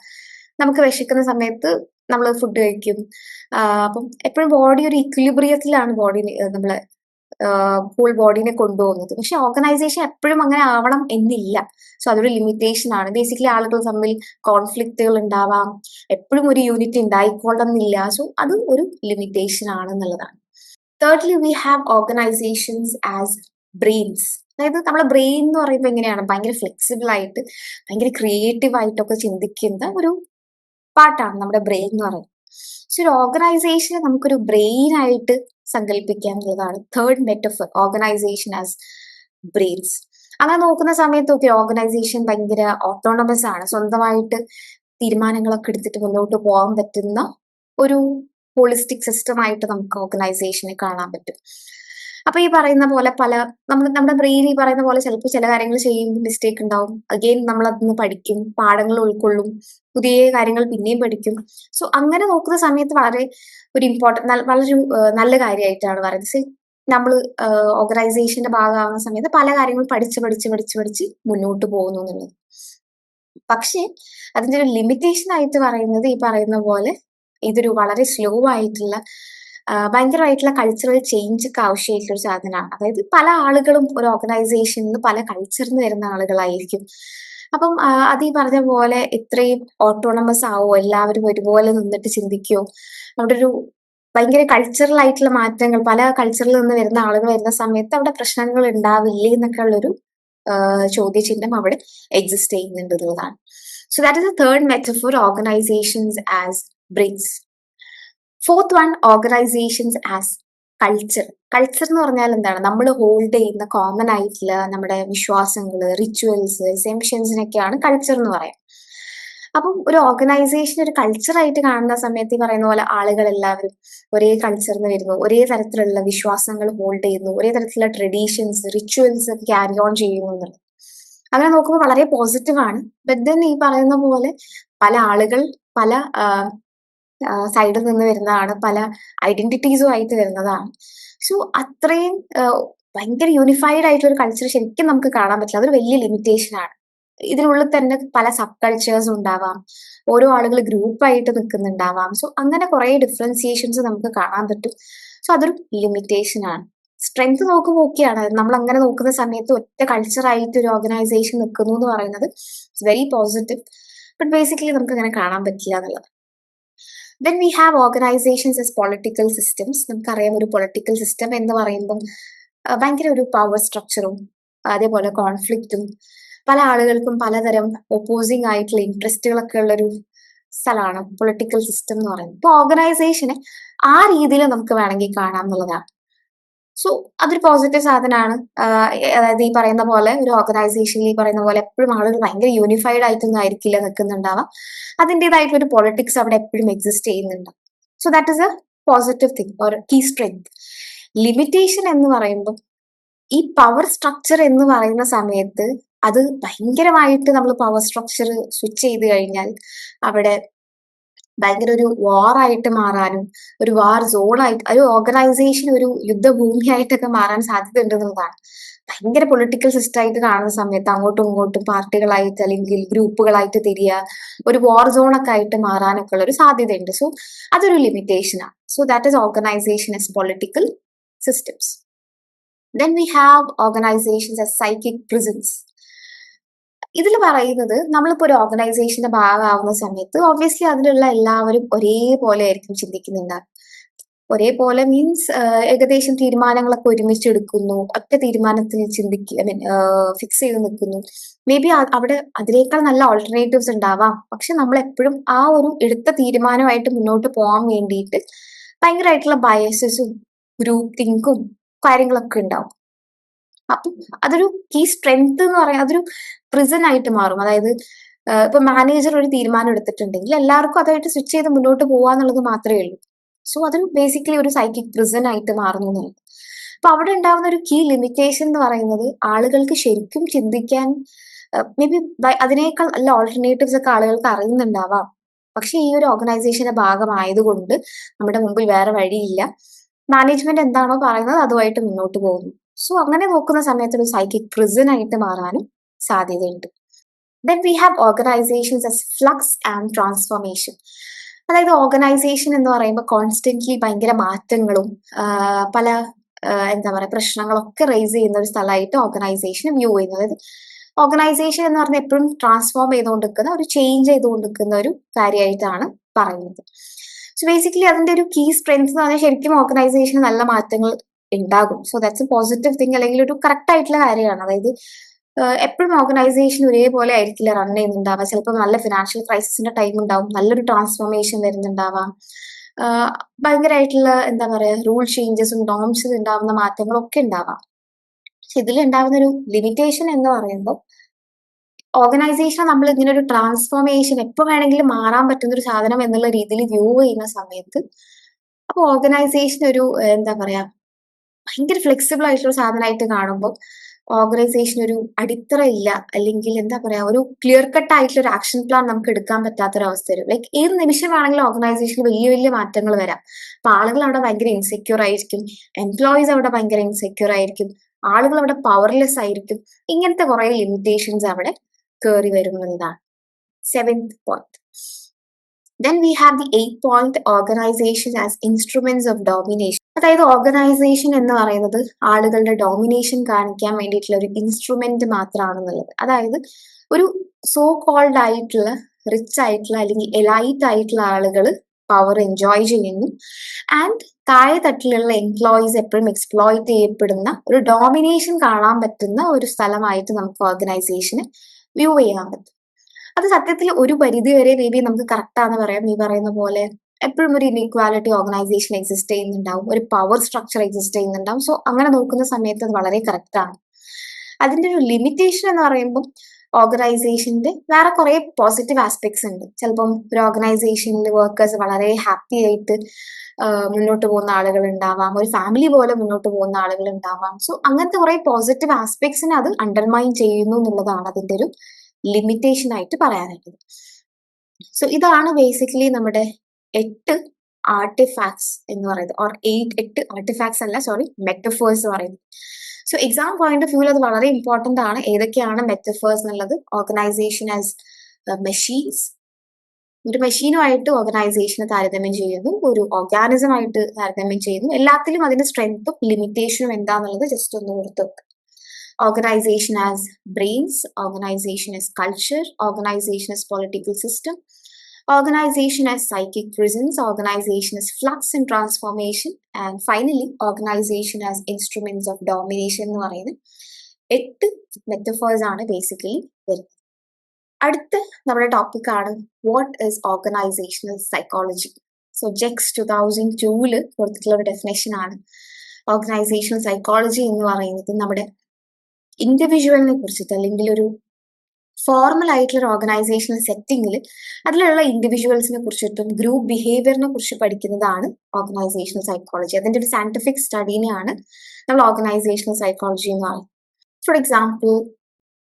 നമുക്ക് വിശക്കുന്ന സമയത്ത് നമ്മൾ ഫുഡ് കഴിക്കും. അപ്പം എപ്പോഴും ബോഡി ഒരു ഇക്വിലിബ്രിയത്തിലാണ് ബോഡി നമ്മൾ ഹോൾ ബോഡീനെ കൊണ്ടുപോകുന്നത്. പക്ഷെ ഓർഗനൈസേഷൻ എപ്പോഴും അങ്ങനെ ആവണം എന്നില്ല. സോ അതൊരു ലിമിറ്റേഷൻ ആണ്. ബേസിക്കലി ആളുകൾ തമ്മിൽ കോൺഫ്ലിക്റ്റുകൾ ഉണ്ടാവാം, എപ്പോഴും ഒരു യൂണിറ്റ് ഉണ്ടായിക്കൊള്ളണം എന്നില്ല. സോ അത് ഒരു ലിമിറ്റേഷൻ ആണ് എന്നുള്ളതാണ്. Thirdly we have organisations as brains. അതായത് നമ്മളെ ബ്രെയിൻ എന്ന് പറയുമ്പോൾ എങ്ങനെയാണ് ഭയങ്കര ഫ്ലെക്സിബിൾ ആയിട്ട് ഭയങ്കര ക്രിയേറ്റീവ് ആയിട്ടൊക്കെ ചിന്തിക്കുന്ന ഒരു പാർട്ടാണ് നമ്മുടെ ബ്രെയിൻ എന്ന് പറയുന്നത്. പക്ഷെ ഒരു ഓർഗനൈസേഷനെ നമുക്കൊരു ബ്രെയിൻ ആയിട്ട് സങ്കല്പിക്കാൻ ഉള്ളതാണ് third metaphor, organisation as brains. അങ്ങനെ നോക്കുന്ന സമയത്തൊക്കെ ഓർഗനൈസേഷൻ ഭയങ്കര ഓട്ടോണമസ് ആണ്, സ്വന്തമായിട്ട് തീരുമാനങ്ങളൊക്കെ എടുത്തിട്ട് മുന്നോട്ട് പോകാൻ പറ്റുന്ന ഒരു ഹോളിസ്റ്റിക് സിസ്റ്റം ആയിട്ട് നമുക്ക് ഓർഗനൈസേഷനെ കാണാൻ പറ്റും. അപ്പൊ ഈ പറയുന്ന പോലെ നമ്മുടെ ബ്രെയിൻ ഈ പറയുന്ന പോലെ ചിലപ്പോൾ ചില കാര്യങ്ങൾ ചെയ്യുമ്പോൾ മിസ്റ്റേക്ക് ഉണ്ടാവും. അഗെയിൻ നമ്മൾ അതിന് പഠിക്കും, പാഠങ്ങൾ ഉൾക്കൊള്ളും, പുതിയ കാര്യങ്ങൾ പിന്നെയും പഠിക്കും. സോ അങ്ങനെ നോക്കുന്ന സമയത്ത് വളരെ ഒരു വളരെ നല്ല കാര്യമായിട്ടാണ് പറയുന്നത്. നമ്മൾ ഓർഗനൈസേഷന്റെ ഭാഗമാകുന്ന സമയത്ത് പല കാര്യങ്ങളും പഠിച്ച് പഠിച്ച് പഠിച്ച് പഠിച്ച് മുന്നോട്ട് പോകുന്നു എന്നുള്ളത്. പക്ഷേ അതിന്റെ ഒരു ലിമിറ്റേഷൻ ആയിട്ട് പറയുന്നത് ഈ പറയുന്ന പോലെ ഇതൊരു വളരെ സ്ലോ ആയിട്ടുള്ള ഭയങ്കരമായിട്ടുള്ള കൾച്ചറൽ ചേഞ്ച് ഒക്കെ ആവശ്യമായിട്ടുള്ള ഒരു സാധനമാണ്. അതായത് പല ആളുകളും ഒരു ഓർഗനൈസേഷനിൽ പല കൾച്ചറിൽ നിന്ന് വരുന്ന ആളുകളായിരിക്കും. അപ്പം അത് ഈ പറഞ്ഞ പോലെ ഇത്രയും ഓട്ടോണമസ് ആവോ, എല്ലാവരും ഒരുപോലെ നിന്നിട്ട് ചിന്തിക്കുവോ, അവിടെ ഒരു ഭയങ്കര കൾച്ചറൽ ആയിട്ടുള്ള മാറ്റങ്ങൾ, പല കൾച്ചറിൽ നിന്ന് വരുന്ന ആളുകൾ വരുന്ന സമയത്ത് അവിടെ പ്രശ്നങ്ങൾ ഉണ്ടാവില്ലേ എന്നൊക്കെ ഉള്ളൊരു ചോദ്യചിഹ്നം അവിടെ എക്സിസ്റ്റ് ചെയ്യുന്നുണ്ട് എന്നുള്ളതാണ്. So that is the third metaphor, organisations as brains. Fourth one, organisations as culture. Culture എന്ന് പറഞ്ഞാൽ എന്താണ്, നമ്മൾ ഹോൾഡ് ചെയ്യുന്ന കോമൺ ആയിട്ടുള്ള നമ്മുടെ വിശ്വാസങ്ങൾ, റിച്വൽസ്, എസെംഷൻസിനൊക്കെയാണ് കൾച്ചർ എന്ന് പറയാം. അപ്പം ഒരു ഓർഗനൈസേഷൻ ഒരു കൾച്ചർ ആയിട്ട് കാണുന്ന സമയത്ത് ഈ പറയുന്ന പോലെ ആളുകൾ എല്ലാവരും ഒരേ കൾച്ചറിൽ നിന്ന് വരുന്നു, ഒരേ തരത്തിലുള്ള വിശ്വാസങ്ങൾ ഹോൾഡ് ചെയ്യുന്നു, ഒരേ തരത്തിലുള്ള ട്രഡീഷൻസ്, റിച്വൽസ് ഒക്കെ ക്യാരി ഓൺ ചെയ്യുന്നു എന്നുള്ളത് അങ്ങനെ നോക്കുമ്പോൾ വളരെ പോസിറ്റീവ് ആണ്. ബട്ട് ദെൻ ഈ പറയുന്ന പോലെ പല ആളുകൾ പല സൈഡിൽ നിന്ന് വരുന്നതാണ്, പല ഐഡന്റിറ്റീസും ആയിട്ട് വരുന്നതാണ്. സോ അത്രയും ഭയങ്കര യൂണിഫൈഡ് ആയിട്ടുള്ള ഒരു കൾച്ചർ ശരിക്കും നമുക്ക് കാണാൻ പറ്റില്ല. അതൊരു വലിയ ലിമിറ്റേഷൻ ആണ്. ഇതിനുള്ളിൽ തന്നെ പല സബ് കൾച്ചേഴ്സ് ഉണ്ടാവാം, ഓരോ ആളുകൾ ഗ്രൂപ്പായിട്ട് നിൽക്കുന്നുണ്ടാവാം. സോ അങ്ങനെ കുറെ ഡിഫറൻസിയേഷൻസ് നമുക്ക് കാണാൻ പറ്റും. സോ അതൊരു ലിമിറ്റേഷൻ ആണ്. സ്ട്രെങ്ത് നോക്കുമ്പോൾ ഓക്കെയാണ്, നമ്മൾ അങ്ങനെ നോക്കുന്ന സമയത്ത് ഒറ്റ കൾച്ചർ ആയിട്ട് ഒരു ഓർഗനൈസേഷൻ നിൽക്കുന്നു എന്ന് പറയുന്നത് it's very positive. But basically നമുക്ക് അങ്ങനെ കാണാൻ പറ്റില്ല എന്നുള്ളത്. Then we have organisations S political systems. നമുക്കറിയാം ഒരു പൊളിറ്റിക്കൽ സിസ്റ്റം എന്ന് പറയുമ്പം ഭയങ്കര ഒരു പവർ സ്ട്രക്ചറും അതേപോലെ കോൺഫ്ലിക്റ്റും പല ആളുകൾക്കും പലതരം ഒപ്പോസിങ് ആയിട്ടുള്ള ഇൻട്രസ്റ്റുകളൊക്കെ ഉള്ളൊരു സ്ഥലമാണ് പൊളിറ്റിക്കൽ സിസ്റ്റം എന്ന് പറയുന്നത്. ഇപ്പൊ ഓർഗനൈസേഷനെ ആ രീതിയിൽ നമുക്ക് വേണമെങ്കിൽ കാണാം എന്നുള്ളതാണ്. സോ അതൊരു പോസിറ്റീവ് സാധനമാണ്. അതായത് ഈ പറയുന്ന പോലെ ഒരു ഓർഗനൈസേഷനിൽ ഈ പറയുന്ന പോലെ എപ്പോഴും ആളുകൾ ഭയങ്കര യൂണിഫൈഡ് ആയിട്ടൊന്നും ആയിരിക്കില്ല നിൽക്കുന്നുണ്ടാവാം. അതിൻ്റെതായിട്ടുള്ള ഒരു പൊളിറ്റിക്സ് അവിടെ എപ്പോഴും എക്സിസ്റ്റ് ചെയ്യുന്നുണ്ട്. So that is a positive thing or key strength. Limitation എന്ന് പറയുമ്പോൾ ഈ പവർ സ്ട്രക്ചർ എന്ന് പറയുന്ന സമയത്ത് അത് ഭയങ്കരമായിട്ട് നമ്മൾ പവർ സ്ട്രക്ചർ സ്വിച്ച് ചെയ്ത് കഴിഞ്ഞാൽ അവിടെ ഭയങ്കര ഒരു വാറായിട്ട് മാറാനും ഒരു വാർ സോണായിട്ട് ഒരു ഓർഗനൈസേഷൻ ഒരു യുദ്ധഭൂമിയായിട്ടൊക്കെ മാറാൻ സാധ്യത ഉണ്ട് എന്നുള്ളതാണ്. ഭയങ്കര പൊളിറ്റിക്കൽ സിസ്റ്റം ആയിട്ട് കാണുന്ന സമയത്ത് അങ്ങോട്ടും ഇങ്ങോട്ടും പാർട്ടികളായിട്ട് അല്ലെങ്കിൽ ഗ്രൂപ്പുകളായിട്ട് തിരിയുക, ഒരു വാർ സോൺ ഒക്കെ ആയിട്ട് മാറാനൊക്കെ ഉള്ള ഒരു സാധ്യതയുണ്ട്. സോ അതൊരു ലിമിറ്റേഷനാണ്. So that is organisation as political systems. Then we have organisations as psychic prisons. ഇതിൽ പറയുന്നത് നമ്മളിപ്പോ ഒരു ഓർഗനൈസേഷന്റെ ഭാഗമാവുന്ന സമയത്ത് ഒബ്വിയസ്ലി അതിലുള്ള എല്ലാവരും ഒരേപോലെ ആയിരിക്കും ചിന്തിക്കുന്നുണ്ടാവും. ഒരേപോലെ മീൻസ് ഏകദേശം തീരുമാനങ്ങളൊക്കെ ഒരുമിച്ച് എടുക്കുന്നു, ഒറ്റ തീരുമാനത്തിൽ ചിന്തിക്കുക, ഐ മീൻ ഫിക്സ് ചെയ്ത് നിൽക്കുന്നു. മേ ബി അവിടെ അതിനേക്കാൾ നല്ല ഓൾട്ടർനേറ്റീവ്സ് ഉണ്ടാവാം. പക്ഷെ നമ്മൾ എപ്പോഴും ആ ഒരു എടുത്ത തീരുമാനമായിട്ട് മുന്നോട്ട് പോകാൻ വേണ്ടിയിട്ട് ഭയങ്കരമായിട്ടുള്ള ബയസസും ഗ്രൂപ്പ് തിങ്കും കാര്യങ്ങളൊക്കെ ഉണ്ടാവും. അപ്പം അതൊരു കീ സ്ട്രെങ്ത് എന്ന് പറയാം, അതൊരു പ്രിസൺ ആയിട്ട് മാറും. അതായത് ഇപ്പൊ മാനേജർ ഒരു തീരുമാനം എടുത്തിട്ടുണ്ടെങ്കിൽ എല്ലാവർക്കും അതായിട്ട് സ്വിച്ച് ചെയ്ത് മുന്നോട്ട് പോവാന്നുള്ളത് മാത്രമേ ഉള്ളൂ. സോ അതൊരു ബേസിക്കലി ഒരു സൈക്കിക് പ്രിസൺ ആയിട്ട് മാറുന്നു എന്നുള്ളത്. അപ്പൊ അവിടെ ഉണ്ടാവുന്ന ഒരു കീ ലിമിറ്റേഷൻ എന്ന് പറയുന്നത് ആളുകൾക്ക് ശരിക്കും ചിന്തിക്കാൻ മേ ബി അതിനേക്കാൾ നല്ല ഓൾട്ടർനേറ്റീവ്സ് ഒക്കെ ആളുകൾക്ക് അറിയുന്നുണ്ടാവാം. പക്ഷെ ഈ ഒരു ഓർഗനൈസേഷന്റെ ഭാഗമായതുകൊണ്ട് നമ്മുടെ മുമ്പിൽ വേറെ വഴിയില്ല. മാനേജ്മെന്റ് എന്താണോ പറയുന്നത് അതുമായിട്ട് മുന്നോട്ട് പോകുന്നു. സോ അങ്ങനെ നോക്കുന്ന സമയത്ത് ഒരു സൈക്കിക് പ്രിസൺ ആയിട്ട് മാറാനും സാധ്യതയുണ്ട്. Then we have organisations as flux and transformation. അതായത് ഓർഗനൈസേഷൻ എന്ന് പറയുമ്പോൾ കോൺസ്റ്റന്റ്ലി ഭയങ്കര മാറ്റങ്ങളും പല എന്താ പറയുക പ്രശ്നങ്ങളൊക്കെ റേസ് ചെയ്യുന്ന ഒരു സ്ഥലമായിട്ട് ഓർഗനൈസേഷൻ വ്യൂ ചെയ്യുന്നത്. അതായത് ഓർഗനൈസേഷൻ എന്ന് പറഞ്ഞാൽ എപ്പോഴും ട്രാൻസ്ഫോം ചെയ്തുകൊണ്ടിരിക്കുന്ന ഒരു ചേഞ്ച് ചെയ്തുകൊണ്ടിരിക്കുന്ന ഒരു കാര്യമായിട്ടാണ് പറയുന്നത്. സോ ബേസിക്കലി അതിന്റെ ഒരു കീ സ്ട്രെങ്ത് എന്ന് പറഞ്ഞാൽ ശരിക്കും ഓർഗനൈസേഷന് നല്ല മാറ്റങ്ങൾ ഉണ്ടാകും. So that's A positive thing, അല്ലെങ്കിൽ ഒരു കറക്റ്റ് ആയിട്ടുള്ള കാര്യമാണ്. അതായത് എപ്പോഴും ഓർഗനൈസേഷൻ ഒരേപോലെ ആയിരിക്കില്ല റൺ ചെയ്യുന്നുണ്ടാവുക. ചിലപ്പോൾ നല്ല ഫിനാൻഷ്യൽ ക്രൈസിസിന്റെ ടൈം ഉണ്ടാവും, നല്ലൊരു ട്രാൻസ്ഫോർമേഷൻ വരുന്നുണ്ടാവാം, ഭയങ്കരമായിട്ടുള്ള എന്താ പറയാ റൂൾ ചേഞ്ചസും നോംസും ഉണ്ടാവുന്ന മാറ്റങ്ങളൊക്കെ ഉണ്ടാവാം. പക്ഷെ ഇതിലുണ്ടാവുന്ന ഒരു ലിമിറ്റേഷൻ എന്ന് പറയുമ്പോൾ ഓർഗനൈസേഷൻ നമ്മൾ ഇങ്ങനെ ഒരു ട്രാൻസ്ഫോർമേഷൻ എപ്പോൾ വേണമെങ്കിലും മാറാൻ പറ്റുന്ന ഒരു സാധനം എന്നുള്ള രീതിയിൽ വ്യൂ ചെയ്യുന്ന സമയത്ത് അപ്പൊ ഓർഗനൈസേഷൻ ഒരു എന്താ പറയാ ഭയങ്കര ഫ്ലെക്സിബിൾ ആയിട്ടുള്ള സാധനമായിട്ട് കാണുമ്പോൾ ഓർഗനൈസേഷൻ ഒരു അടിത്തറ ഇല്ല, അല്ലെങ്കിൽ എന്താ പറയാ ഒരു ക്ലിയർ കട്ട് ആയിട്ടുള്ള ഒരു ആക്ഷൻ പ്ലാൻ നമുക്ക് എടുക്കാൻ പറ്റാത്തൊരവസ്ഥ വരും. ലൈക്ക് ഏത് നിമിഷമാണെങ്കിലും ഓർഗനൈസേഷനിൽ വലിയ വലിയ മാറ്റങ്ങൾ വരാം. അപ്പൊ ആളുകൾ അവിടെ ഭയങ്കര ഇൻസെക്യൂർ ആയിരിക്കും, എംപ്ലോയീസ് അവിടെ ഭയങ്കര ഇൻസെക്യൂർ ആയിരിക്കും, ആളുകൾ അവിടെ പവർലെസ് ആയിരിക്കും. ഇങ്ങനത്തെ കുറെ ലിമിറ്റേഷൻസ് അവിടെ കയറി വരുന്നതാണ്. 7th point. Then we have the 8th point, organization as instruments of domination. അതായത് ഓർഗനൈസേഷൻ എന്ന് പറയുന്നത് ആളുകളുടെ ഡോമിനേഷൻ കാണിക്കാൻ വേണ്ടിയിട്ടുള്ള ഒരു ഇൻസ്ട്രുമെന്റ് മാത്രമാണെന്നുള്ളത്. അതായത് ഒരു സോ കോൾഡ് ആയിട്ടുള്ള റിച്ച് ആയിട്ടുള്ള അല്ലെങ്കിൽ എലൈറ്റ് ആയിട്ടുള്ള ആളുകൾ പവർ എൻജോയ് ചെയ്യുന്നു, ആൻഡ് താഴെ തട്ടിലുള്ള എംപ്ലോയീസ് എപ്പോഴും എക്സ്പ്ലോയിറ്റ് ചെയ്യപ്പെടുന്ന ഒരു ഡോമിനേഷൻ കാണാൻ പറ്റുന്ന ഒരു സ്ഥലമായിട്ട് നമുക്ക് ഓർഗനൈസേഷന് വ്യൂ ചെയ്യാൻ പറ്റും. അത് സത്യത്തിൽ ഒരു പരിധി വരെ മേ ബി നമുക്ക് കറക്റ്റ് ആണെന്ന് പറയാം. ഈ പറയുന്ന പോലെ എപ്പോഴും ഒരു ഇൻഇക്വാലിറ്റി ഓർഗനൈസേഷൻ എക്സിസ്റ്റ് ചെയ്യുന്നുണ്ടാവും, ഒരു പവർ സ്ട്രക്ചർ എക്സിസ്റ്റ് ചെയ്യുന്നുണ്ടാവും. സോ അങ്ങനെ നോക്കുന്ന സമയത്ത് അത് വളരെ കറക്റ്റ് ആണ്. അതിന്റെ ഒരു ലിമിറ്റേഷൻ എന്ന് പറയുമ്പോൾ ഓർഗനൈസേഷന്റെ വേറെ കുറെ പോസിറ്റീവ് ആസ്പെക്ട്സ് ഉണ്ട്. ചിലപ്പം ഒരു ഓർഗനൈസേഷനിൽ വർക്കേഴ്സ് വളരെ ഹാപ്പി ആയിട്ട് മുന്നോട്ട് പോകുന്ന ആളുകൾ ഉണ്ടാവാം, ഒരു ഫാമിലി പോലെ മുന്നോട്ട് പോകുന്ന ആളുകൾ ഉണ്ടാവാം. സോ അങ്ങനത്തെ കുറെ പോസിറ്റീവ് ആസ്പെക്ട്സിനെ അത് അണ്ടർമൈൻ ചെയ്യുന്നു എന്നുള്ളതാണ് അതിന്റെ ഒരു ലിമിറ്റേഷൻ ആയിട്ട് പറയാനായിട്ടുള്ളത്. സോ ഇതാണ് ബേസിക്കലി നമ്മുടെ 8 ആർട്ടിഫാക്ട്സ് എന്ന് പറയുന്നത്, ഓർ 8 ആർട്ടിഫാക്ട്സ് അല്ല, സോറി, മെറ്റഫേഴ്സ് പറയുന്നത്. സോ എക്സാം പോയിന്റ് ഓഫ് വ്യൂവിൽ അത് വളരെ ഇമ്പോർട്ടന്റ് ആണ്. ഏതൊക്കെയാണ് മെറ്റഫേഴ്സ് എന്നുള്ളത്? ഓർഗനൈസേഷൻ ആസ് മെഷീൻസ്, ഒരു മെഷീനുമായിട്ട് ഓർഗനൈസേഷനെ താരതമ്യം ചെയ്യുന്നു, ഒരു ഓർഗാനിസം ആയിട്ട് താരതമ്യം ചെയ്യുന്നു. എല്ലാത്തിലും അതിന്റെ സ്ട്രെങ്ത്തും ലിമിറ്റേഷനും എന്താന്നുള്ളത് ജസ്റ്റ് ഒന്ന് ഓർത്ത് വെക്കുക. Organization as brains, organization as culture, organization as political system, organization as psychic prisons, organization as flux and transformation, and finally organization as instruments of domination എന്ന് പറയുന്നത് 8 മെറ്റഫേഴ്സ് ആണ് ബേസിക്കലി വരുന്നത്. അടുത്ത നമ്മുടെ ടോപ്പിക് ആണ് what is organisational psychology. So Jakes 2002 കൊടുത്തിട്ടുള്ള ഒരു definition ആണ്. ഓർഗനൈസേഷണൽ സൈക്കോളജി എന്ന് പറയുന്നത് നമ്മുടെ ഇൻഡിവിജ്വലിനെ കുറിച്ചിട്ട്, അല്ലെങ്കിൽ ഒരു ഫോർമൽ ആയിട്ടുള്ള ഒരു ഓർഗനൈസേഷണൽ സെറ്റിംഗിൽ അതിലുള്ള ഇൻഡിവിജ്വൽസിനെ കുറിച്ചിട്ടും ഗ്രൂപ്പ് ബിഹേവിയറിനെ കുറിച്ച് പഠിക്കുന്നതാണ് ഓർഗനൈസേഷണൽ സൈക്കോളജി. അതിന്റെ ഒരു സയന്റിഫിക് സ്റ്റഡീനെയാണ് നമ്മൾ ഓർഗനൈസേഷണൽ സൈക്കോളജി എന്ന് പറയുന്നത്. ഫോർ എക്സാമ്പിൾ,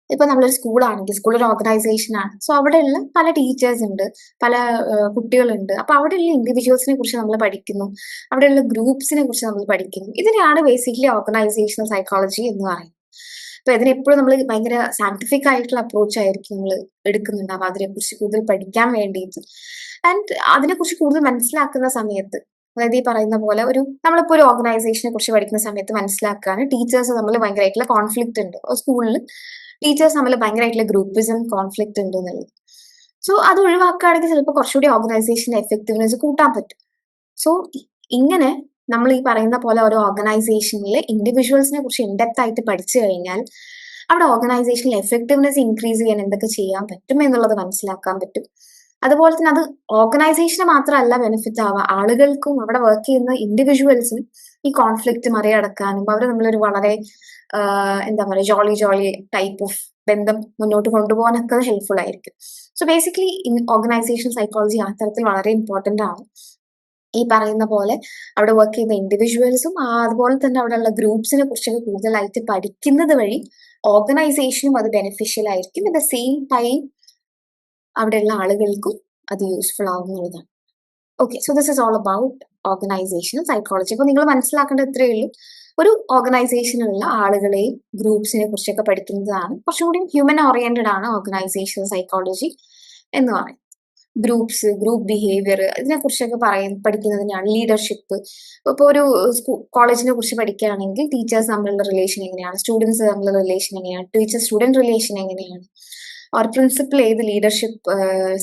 ഇപ്പൊ നമ്മളൊരു സ്കൂളാണെങ്കിൽ സ്കൂൾ ഒരു ഓർഗനൈസേഷൻ ആണ്. സോ അവിടെയുള്ള പല ടീച്ചേഴ്സ് ഉണ്ട്, പല കുട്ടികളുണ്ട്. അപ്പൊ അവിടെയുള്ള ഇൻഡിവിജ്വൽസിനെ കുറിച്ച് നമ്മൾ പഠിക്കുന്നു, അവിടെയുള്ള ഗ്രൂപ്പ്സിനെ കുറിച്ച് നമ്മൾ പഠിക്കുന്നു. ഇതിനെയാണ് ബേസിക്കലി ഓർഗനൈസേഷണൽ സൈക്കോളജി എന്ന് പറയുന്നത്. അപ്പൊ ഇതിനെപ്പോഴും നമ്മൾ ഭയങ്കര സയന്റിഫിക് ആയിട്ടുള്ള അപ്രോച്ച് ആയിരിക്കും നമ്മൾ എടുക്കുന്നുണ്ടാവും അതിനെക്കുറിച്ച് കൂടുതൽ പഠിക്കാൻ വേണ്ടിയിട്ട്. ആൻഡ് അതിനെക്കുറിച്ച് കൂടുതൽ മനസ്സിലാക്കുന്ന സമയത്ത്, അതായത് ഈ പറയുന്ന പോലെ നമ്മളിപ്പോ ഒരു ഓർഗനൈസേഷനെ കുറിച്ച് പഠിക്കുന്ന സമയത്ത് മനസ്സിലാക്കുകയാണ് ടീച്ചേഴ്സ് തമ്മിൽ ഭയങ്കരമായിട്ടുള്ള കോൺഫ്ലിക്റ്റ് ഉണ്ട്, സ്കൂളിൽ ടീച്ചേഴ്സ് തമ്മിൽ ഭയങ്കരമായിട്ടുള്ള ഗ്രൂപ്പിസം കോൺഫ്ലിക്റ്റ് ഉണ്ട് എന്നുള്ളത്. സോ അത് ഒഴിവാക്കുകയാണെങ്കിൽ ചിലപ്പോൾ കുറച്ചുകൂടി ഓർഗനൈസേഷന്റെ എഫക്റ്റീവ്നെസ് കൂട്ടാൻ പറ്റും. സോ ഇങ്ങനെ നമ്മൾ ഈ പറയുന്ന പോലെ ഓരോ ഓർഗനൈസേഷനിലെ ഇൻഡിവിജ്വൽസിനെ കുറിച്ച് ഇൻഡെപ്ത് ആയിട്ട് പഠിച്ചു കഴിഞ്ഞാൽ അവിടെ ഓർഗനൈസേഷനിൽ എഫക്റ്റീവ്നെസ് ഇൻക്രീസ് ചെയ്യാൻ എന്തൊക്കെ ചെയ്യാൻ പറ്റും എന്നുള്ളത് മനസ്സിലാക്കാൻ പറ്റും. അതുപോലെ തന്നെ അത് ഓർഗനൈസേഷന് മാത്രമല്ല ബെനിഫിറ്റ് ആവുക, ആളുകൾക്കും അവിടെ വർക്ക് ചെയ്യുന്ന ഇൻഡിവിജ്വൽസിനും ഈ കോൺഫ്ലിക്റ്റ് മറികടക്കാനും അവർ നമ്മളൊരു വളരെ എന്താ പറയുക ജോളി ടൈപ്പ് ഓഫ് ബന്ധം മുന്നോട്ട് കൊണ്ടുപോകാനൊക്കെ ഹെൽപ്ഫുൾ ആയിരിക്കും. സോ ബേസിക്കലി ഓർഗനൈസേഷൻ സൈക്കോളജി ആ തരത്തിൽ വളരെ ഇമ്പോർട്ടന്റ് ആണ്. ഈ പറയുന്ന പോലെ അവിടെ വർക്ക് ചെയ്യുന്ന ഇൻഡിവിജ്വൽസും അതുപോലെ തന്നെ അവിടെയുള്ള ഗ്രൂപ്പ്സിനെ കുറിച്ചൊക്കെ കൂടുതലായിട്ട് പഠിക്കുന്നത് വഴി ഓർഗനൈസേഷനും അത് ബെനിഫിഷ്യൽ ആയിരിക്കും. അറ്റ് ദ സെയിം ടൈം അവിടെയുള്ള ആളുകൾക്കും അത് യൂസ്ഫുൾ ആവുന്നതാണ്. Okay, so this is all about organisational psychology. അപ്പൊ നിങ്ങൾ മനസ്സിലാക്കേണ്ടത് ഇത്രയേ ഉള്ളൂ, ഒരു ഓർഗനൈസേഷനിലുള്ള ആളുകളെയും ഗ്രൂപ്പ്സിനെ കുറിച്ചൊക്കെ പഠിക്കുന്നതാണ് കുറച്ചും കൂടി ഹ്യൂമൻ ഓറിയന്റഡ് ആണ് ഓർഗനൈസേഷണൽ സൈക്കോളജി എന്ന് പറയുന്നത്. ഗ്രൂപ്പ്സ്, ഗ്രൂപ്പ് ബിഹേവിയർ, ഇതിനെ കുറിച്ചൊക്കെ പഠിക്കുന്നതിനാണ് ലീഡർഷിപ്പ്. ഇപ്പോൾ ഒരു കോളേജിനെ കുറിച്ച് പഠിക്കുകയാണെങ്കിൽ ടീച്ചേഴ്സ് തമ്മിലുള്ള റിലേഷൻ എങ്ങനെയാണ്, സ്റ്റുഡൻസ് തമ്മിലുള്ള റിലേഷൻ എങ്ങനെയാണ്, ടീച്ചർ സ്റ്റുഡന്റ് റിലേഷൻ എങ്ങനെയാണ്, ഒരു പ്രിൻസിപ്പിൾ ഏത് ലീഡർഷിപ്പ്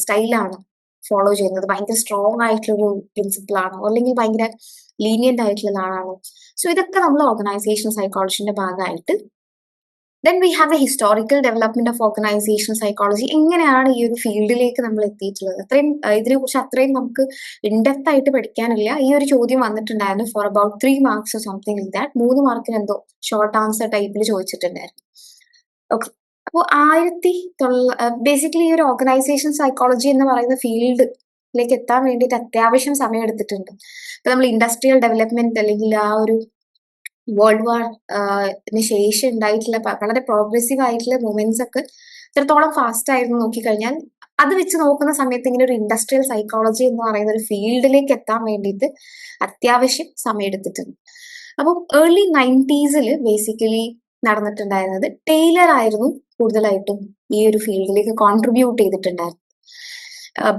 സ്റ്റൈലാണ് ഫോളോ ചെയ്യുന്നത്, ഭയങ്കര സ്ട്രോങ് ആയിട്ടുള്ളൊരു പ്രിൻസിപ്പിൾ ആണോ അല്ലെങ്കിൽ ഭയങ്കര ലീനിയന്റ് ആയിട്ടുള്ള ആളാണോ. സോ ഇതൊക്കെ നമ്മൾ ഓർഗനൈസേഷൻ സൈക്കോളജിന്റെ ഭാഗമായിട്ട്. Then we have A historical development of organisation psychology. എങ്ങനെയാണ് ഈ ഒരു ഫീൽഡിലേക്ക് നമ്മൾ എത്തിയിട്ടുള്ളത്, ഇതിനെക്കുറിച്ച് അത്രയും നമുക്ക് ഇൻഡെപ്ത് ആയിട്ട് പഠിക്കാനില്ല. ഈ ഒരു ചോദ്യം വന്നിട്ടുണ്ടായിരുന്നു for about 3 marks something like that. 3 മാർക്കിന് എന്തോ ഷോർട്ട് ആൻസർ ടൈപ്പിൽ ചോദിച്ചിട്ടുണ്ടായിരുന്നു. ഓക്കെ, അപ്പോൾ ബേസിക്കലി ഈ ഒരു ഓർഗനൈസേഷൻ സൈക്കോളജി എന്ന് പറയുന്ന ഫീൽഡിലേക്ക് എത്താൻ വേണ്ടിയിട്ട് അത്യാവശ്യം സമയം എടുത്തിട്ടുണ്ട്. ഇപ്പൊ നമ്മൾ ഇൻഡസ്ട്രിയൽ ഡെവലപ്മെന്റ് അല്ലെങ്കിൽ ആ ഒരു വേൾഡ് വാറിന് ശേഷം ഉണ്ടായിട്ടുള്ള വളരെ പ്രോഗ്രസീവ് ആയിട്ടുള്ള മൂവ്മെന്റ്സ് ഒക്കെ എത്രത്തോളം ഫാസ്റ്റ് ആയിരുന്നു നോക്കിക്കഴിഞ്ഞാൽ അത് വെച്ച് നോക്കുന്ന സമയത്ത് ഇങ്ങനെ ഒരു ഇൻഡസ്ട്രിയൽ സൈക്കോളജി എന്ന് പറയുന്ന ഒരു ഫീൽഡിലേക്ക് എത്താൻ വേണ്ടിയിട്ട് അത്യാവശ്യം സമയം എടുത്തിട്ടുണ്ട്. അപ്പം ഏർലി 90s ബേസിക്കലി നടന്നിട്ടുണ്ടായിരുന്നത് ടൈലർ ആയിരുന്നു കൂടുതലായിട്ടും ഈ ഒരു ഫീൽഡിലേക്ക് കോൺട്രിബ്യൂട്ട് ചെയ്തിട്ടുണ്ടായിരുന്നു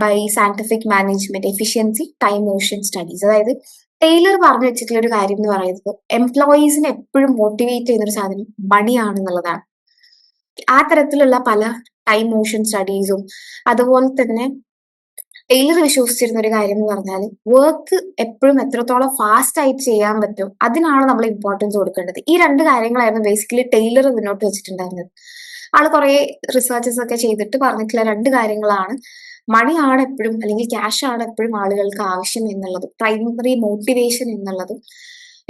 by scientific management, efficiency, time motion studies. അതായത് ടൈലർ പറഞ്ഞു വെച്ചിട്ടുള്ള ഒരു കാര്യം എന്ന് പറയുന്നത് എംപ്ലോയീസിനെ എപ്പോഴും മോട്ടിവേറ്റ് ചെയ്യുന്ന ഒരു സാധനം മണിയാണെന്നുള്ളതാണ്. ആ തരത്തിലുള്ള പല ടൈം മോഷൻ സ്റ്റഡീസും അതുപോലെ തന്നെ ടൈലർ വിശ്വസിച്ചിരുന്ന ഒരു കാര്യം എന്ന് പറഞ്ഞാൽ വർക്ക് എപ്പോഴും എത്രത്തോളം ഫാസ്റ്റ് ആയിട്ട് ചെയ്യാൻ പറ്റും അതിനാണ് നമ്മൾ ഇമ്പോർട്ടൻസ് കൊടുക്കേണ്ടത്. ഈ 2 കാര്യങ്ങളായിരുന്നു ബേസിക്കലി ടൈലർ മുന്നോട്ട് വെച്ചിട്ടുണ്ടായിരുന്നത്. ആള് കുറെ റിസർച്ചസ് ഒക്കെ ചെയ്തിട്ട് പറഞ്ഞിട്ടുള്ള 2 കാര്യങ്ങളാണ് മണിയാണ് എപ്പോഴും അല്ലെങ്കിൽ ക്യാഷ് ആണ് എപ്പോഴും ആളുകൾക്ക് ആവശ്യം എന്നുള്ളതും പ്രൈമറി മോട്ടിവേഷൻ എന്നുള്ളതും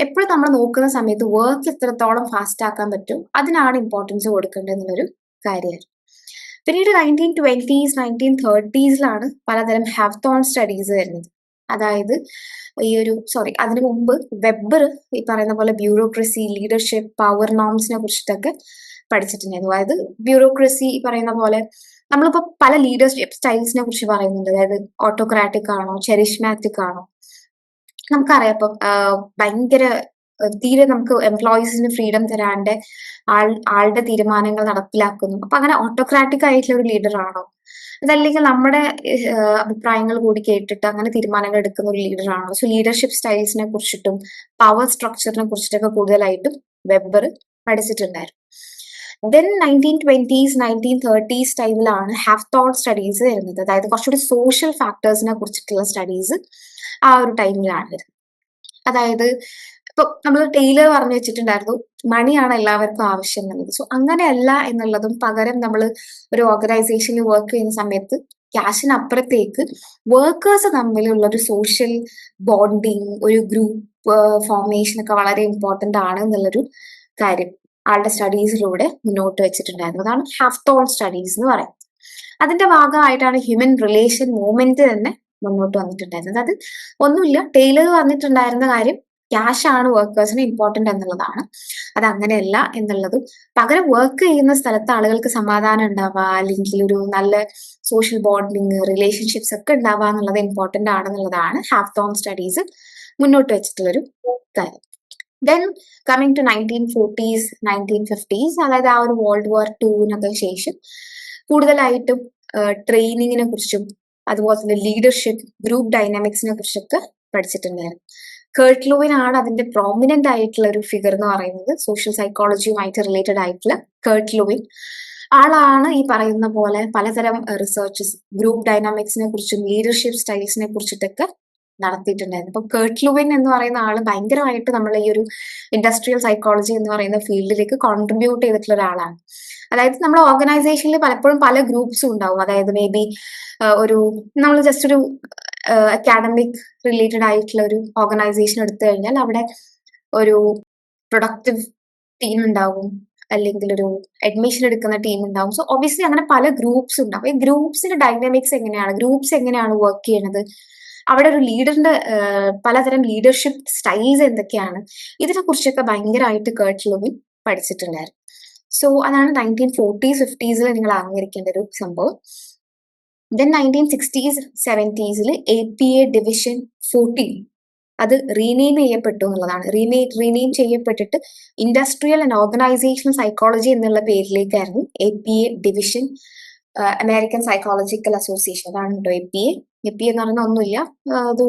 എപ്പോഴും നമ്മൾ നോക്കുന്ന സമയത്ത് വർക്ക് എത്രത്തോളം ഫാസ്റ്റ് ആക്കാൻ പറ്റും അതിനാണ് ഇമ്പോർട്ടൻസ് കൊടുക്കേണ്ടത് എന്നുള്ളൊരു കാര്യമായിരുന്നു. പിന്നീട് 1920s 1930s പലതരം ഹാവ്തോൺ സ്റ്റഡീസ് വരുന്നത്. അതായത് അതിനു മുമ്പ് വെബർ ഈ പറയുന്ന പോലെ ബ്യൂറോക്രസി, ലീഡർഷിപ്പ്, പവർ നോംസിനെ കുറിച്ചിട്ടൊക്കെ പഠിച്ചിട്ടുണ്ടായിരുന്നു. അതായത് ബ്യൂറോക്രസി ഈ പറയുന്ന പോലെ നമ്മളിപ്പോ പല ലീഡർഷിപ്പ് സ്റ്റൈൽസിനെ കുറിച്ച് പറയുന്നുണ്ട്. അതായത് ഓട്ടോക്രാറ്റിക് ആണോ, ചെറിഷ്മാറ്റിക് ആണോ. നമുക്കറിയാം ഇപ്പം ഭയങ്കര തീരെ നമുക്ക് എംപ്ലോയീസിന് ഫ്രീഡം തരാണ്ട് ആളുടെ തീരുമാനങ്ങൾ നടപ്പിലാക്കുന്നു. അപ്പൊ അങ്ങനെ ഓട്ടോക്രാറ്റിക് ആയിട്ടുള്ള ഒരു ലീഡർ ആണോ, അതല്ലെങ്കിൽ നമ്മുടെ അഭിപ്രായങ്ങൾ കൂടി കേട്ടിട്ട് അങ്ങനെ തീരുമാനങ്ങൾ എടുക്കുന്ന ഒരു ലീഡർ ആണോ. സോ ലീഡർഷിപ്പ് സ്റ്റൈൽസിനെ കുറിച്ചിട്ടും പവർ സ്ട്രക്ചറിനെ കുറിച്ചിട്ടൊക്കെ കൂടുതലായിട്ടും വെബർ പഠിച്ചിട്ടുണ്ടായിരുന്നു. ദെൻ 1920s 1930s ടൈമിലാണ് ഹാവ്തോൺ സ്റ്റഡീസ് വരുന്നത്. അതായത് കുറച്ചുകൂടി സോഷ്യൽ ഫാക്ടേഴ്സിനെ കുറിച്ചിട്ടുള്ള സ്റ്റഡീസ് ആ ഒരു ടൈമിലാണ് വരുന്നത്. അതായത് ഇപ്പൊ നമ്മൾ ടൈലർ പറഞ്ഞു വെച്ചിട്ടുണ്ടായിരുന്നു മണിയാണ് എല്ലാവർക്കും ആവശ്യം എന്നുള്ളത്. സോ അങ്ങനെയല്ല എന്നുള്ളതും പകരം നമ്മൾ ഒരു ഓർഗനൈസേഷനിൽ വർക്ക് ചെയ്യുന്ന സമയത്ത് ക്യാഷിനപ്പുറത്തേക്ക് വർക്കേഴ്സ് തമ്മിലുള്ള ഒരു സോഷ്യൽ ബോണ്ടിങ്, ഒരു ഗ്രൂപ്പ് ഫോർമേഷൻ ഒക്കെ വളരെ ഇമ്പോർട്ടന്റ് ആണ് എന്നുള്ളൊരു കാര്യം ആളുടെ സ്റ്റഡീസിലൂടെ മുന്നോട്ട് വെച്ചിട്ടുണ്ടായിരുന്നു. അതാണ് ഹാഫ്തോൺ സ്റ്റഡീസ് എന്ന് പറയുന്നത്. അതിന്റെ ഭാഗമായിട്ടാണ് ഹ്യൂമൻ റിലേഷൻ മൂവ്മെന്റ് തന്നെ മുന്നോട്ട് വന്നിട്ടുണ്ടായിരുന്നത്. അത് ഒന്നുമില്ല, ടൈലർ പറഞ്ഞിട്ടുണ്ടായിരുന്ന കാര്യം ക്യാഷ് ആണ് വർക്കേഴ്സിന് ഇമ്പോർട്ടന്റ് എന്നുള്ളതാണ്. അത് അങ്ങനെയല്ല എന്നുള്ളതും, പകരം വർക്ക് ചെയ്യുന്ന സ്ഥലത്ത് ആളുകൾക്ക് സമാധാനം ഉണ്ടാവുക, അല്ലെങ്കിൽ ഒരു നല്ല സോഷ്യൽ ബോണ്ടിങ്, റിലേഷൻഷിപ്സ് ഒക്കെ ഉണ്ടാവുക എന്നുള്ളത് ഇമ്പോർട്ടന്റ് ആണെന്നുള്ളതാണ് ഹാഫ്തോൺ സ്റ്റഡീസ് മുന്നോട്ട് വെച്ചിട്ടുള്ളൊരു കാര്യം. Then coming to 1940s 1950s, അതായത് ആ ഒരു വേൾഡ് വാർ ടൂവിനൊക്കെ ശേഷം കൂടുതലായിട്ടും ട്രെയിനിങ്ങിനെ കുറിച്ചും അതുപോലെ തന്നെ ലീഡർഷിപ്പ്, ഗ്രൂപ്പ് ഡൈനാമിക്സിനെ കുറിച്ചൊക്കെ പഠിച്ചിട്ടുണ്ടായിരുന്നു. കേർട്ട് ലൂവിൻ ആണ് അതിന്റെ പ്രോമിനന്റ് ആയിട്ടുള്ള ഒരു ഫിഗർ എന്ന് പറയുന്നത്. സോഷ്യൽ സൈക്കോളജിയുമായിട്ട് റിലേറ്റഡ് ആയിട്ടുള്ള കേർട്ട് ലൂവിൻ ആളാണ് ഈ പറയുന്ന പോലെ പലതരം റിസർച്ചസ് ഗ്രൂപ്പ് ഡൈനാമിക്സിനെ കുറിച്ചും ലീഡർഷിപ്പ് സ്റ്റൈൽസിനെ കുറിച്ചിട്ടൊക്കെ നടത്തിയിട്ടുണ്ടായിരുന്നു. അപ്പൊ കേർട്ട് ലൂവിൻ എന്ന് പറയുന്ന ആള് ഭയങ്കരമായിട്ട് നമ്മൾ ഈ ഒരു ഇൻഡസ്ട്രിയൽ സൈക്കോളജി എന്ന് പറയുന്ന ഫീൽഡിലേക്ക് കോൺട്രിബ്യൂട്ട് ചെയ്തിട്ടുള്ള ഒരാളാണ്. അതായത് നമ്മുടെ ഓർഗനൈസേഷനിൽ പലപ്പോഴും പല ഗ്രൂപ്പ്സും ഉണ്ടാവും. അതായത് മേ ബി ഒരു നമ്മൾ ജസ്റ്റ് ഒരു അക്കാഡമിക് റിലേറ്റഡ് ആയിട്ടുള്ള ഒരു ഓർഗനൈസേഷൻ എടുത്തു കഴിഞ്ഞാൽ അവിടെ ഒരു പ്രൊഡക്റ്റീവ് ടീം ഉണ്ടാവും, അല്ലെങ്കിൽ ഒരു അഡ്മിഷൻ എടുക്കുന്ന ടീം ഉണ്ടാവും. സോ ഒബിയസ്ലി അങ്ങനെ പല ഗ്രൂപ്പ്സ് ഉണ്ടാവും. ഈ ഗ്രൂപ്പ്സിന്റെ ഡൈനാമിക്സ് എങ്ങനെയാണ്, ഗ്രൂപ്പ്സ് എങ്ങനെയാണ് വർക്ക് ചെയ്യണത്, അവിടെ ഒരു ലീഡറിന്റെ പലതരം ലീഡർഷിപ്പ് സ്റ്റൈൽസ് എന്തൊക്കെയാണ്, ഇതിനെ കുറിച്ചൊക്കെ ഭയങ്കരമായിട്ട് കേർട്ട് ലൂവിൻ പഠിച്ചിട്ടുണ്ടായിരുന്നു. സോ അതാണ് 1940s 50s നിങ്ങൾ അറിഞ്ഞിരിക്കേണ്ട ഒരു സംഭവം. Then 1960s 70s APA division 14 അത് റീനെയിം ചെയ്യപ്പെട്ടു എന്നുള്ളതാണ്. റീനെയിം ചെയ്യപ്പെട്ടിട്ട് ഇൻഡസ്ട്രിയൽ ആൻഡ് ഓർഗനൈസേഷണൽ സൈക്കോളജി എന്നുള്ള പേരിലേക്കായിരുന്നു APA division, American psychological association. അതാണ് കേട്ടോ APA. APA എന്ന് പറയുന്ന ഒന്നുമില്ല, അത്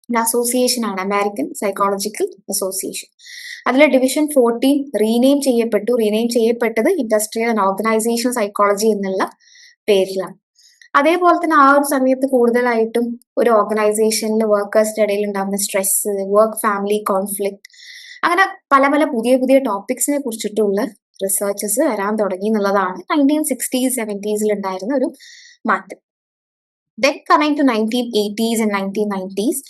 അസോസിയേഷൻ ആണ്, അമേരിക്കൻ സൈക്കോളജിക്കൽ അസോസിയേഷൻ. അതിലെ ഡിവിഷൻ 14 റീനെയിം ചെയ്യപ്പെട്ടത് ഇൻഡസ്ട്രിയൽ ആൻഡ് ഓർഗനൈസേഷണൽ സൈക്കോളജി എന്നുള്ള പേരിലാണ്. അതേപോലെ തന്നെ ആ ഒരു സമയത്ത് കൂടുതലായിട്ടും ഒരു ഓർഗനൈസേഷനിൽ വർക്കേഴ്സിന്റെ ഇടയിൽ ഉണ്ടാകുന്ന സ്ട്രെസ്, വർക്ക് ഫാമിലി കോൺഫ്ലിക്ട്, അങ്ങനെ പല പല പുതിയ പുതിയ ടോപ്പിക്സിനെ കുറിച്ചിട്ടുള്ള റിസർച്ചസ് വരാൻ തുടങ്ങി എന്നുള്ളതാണ് 1960s 70s ഉണ്ടായിരുന്ന ഒരു മാറ്റം. Then coming to 1980s and 1990s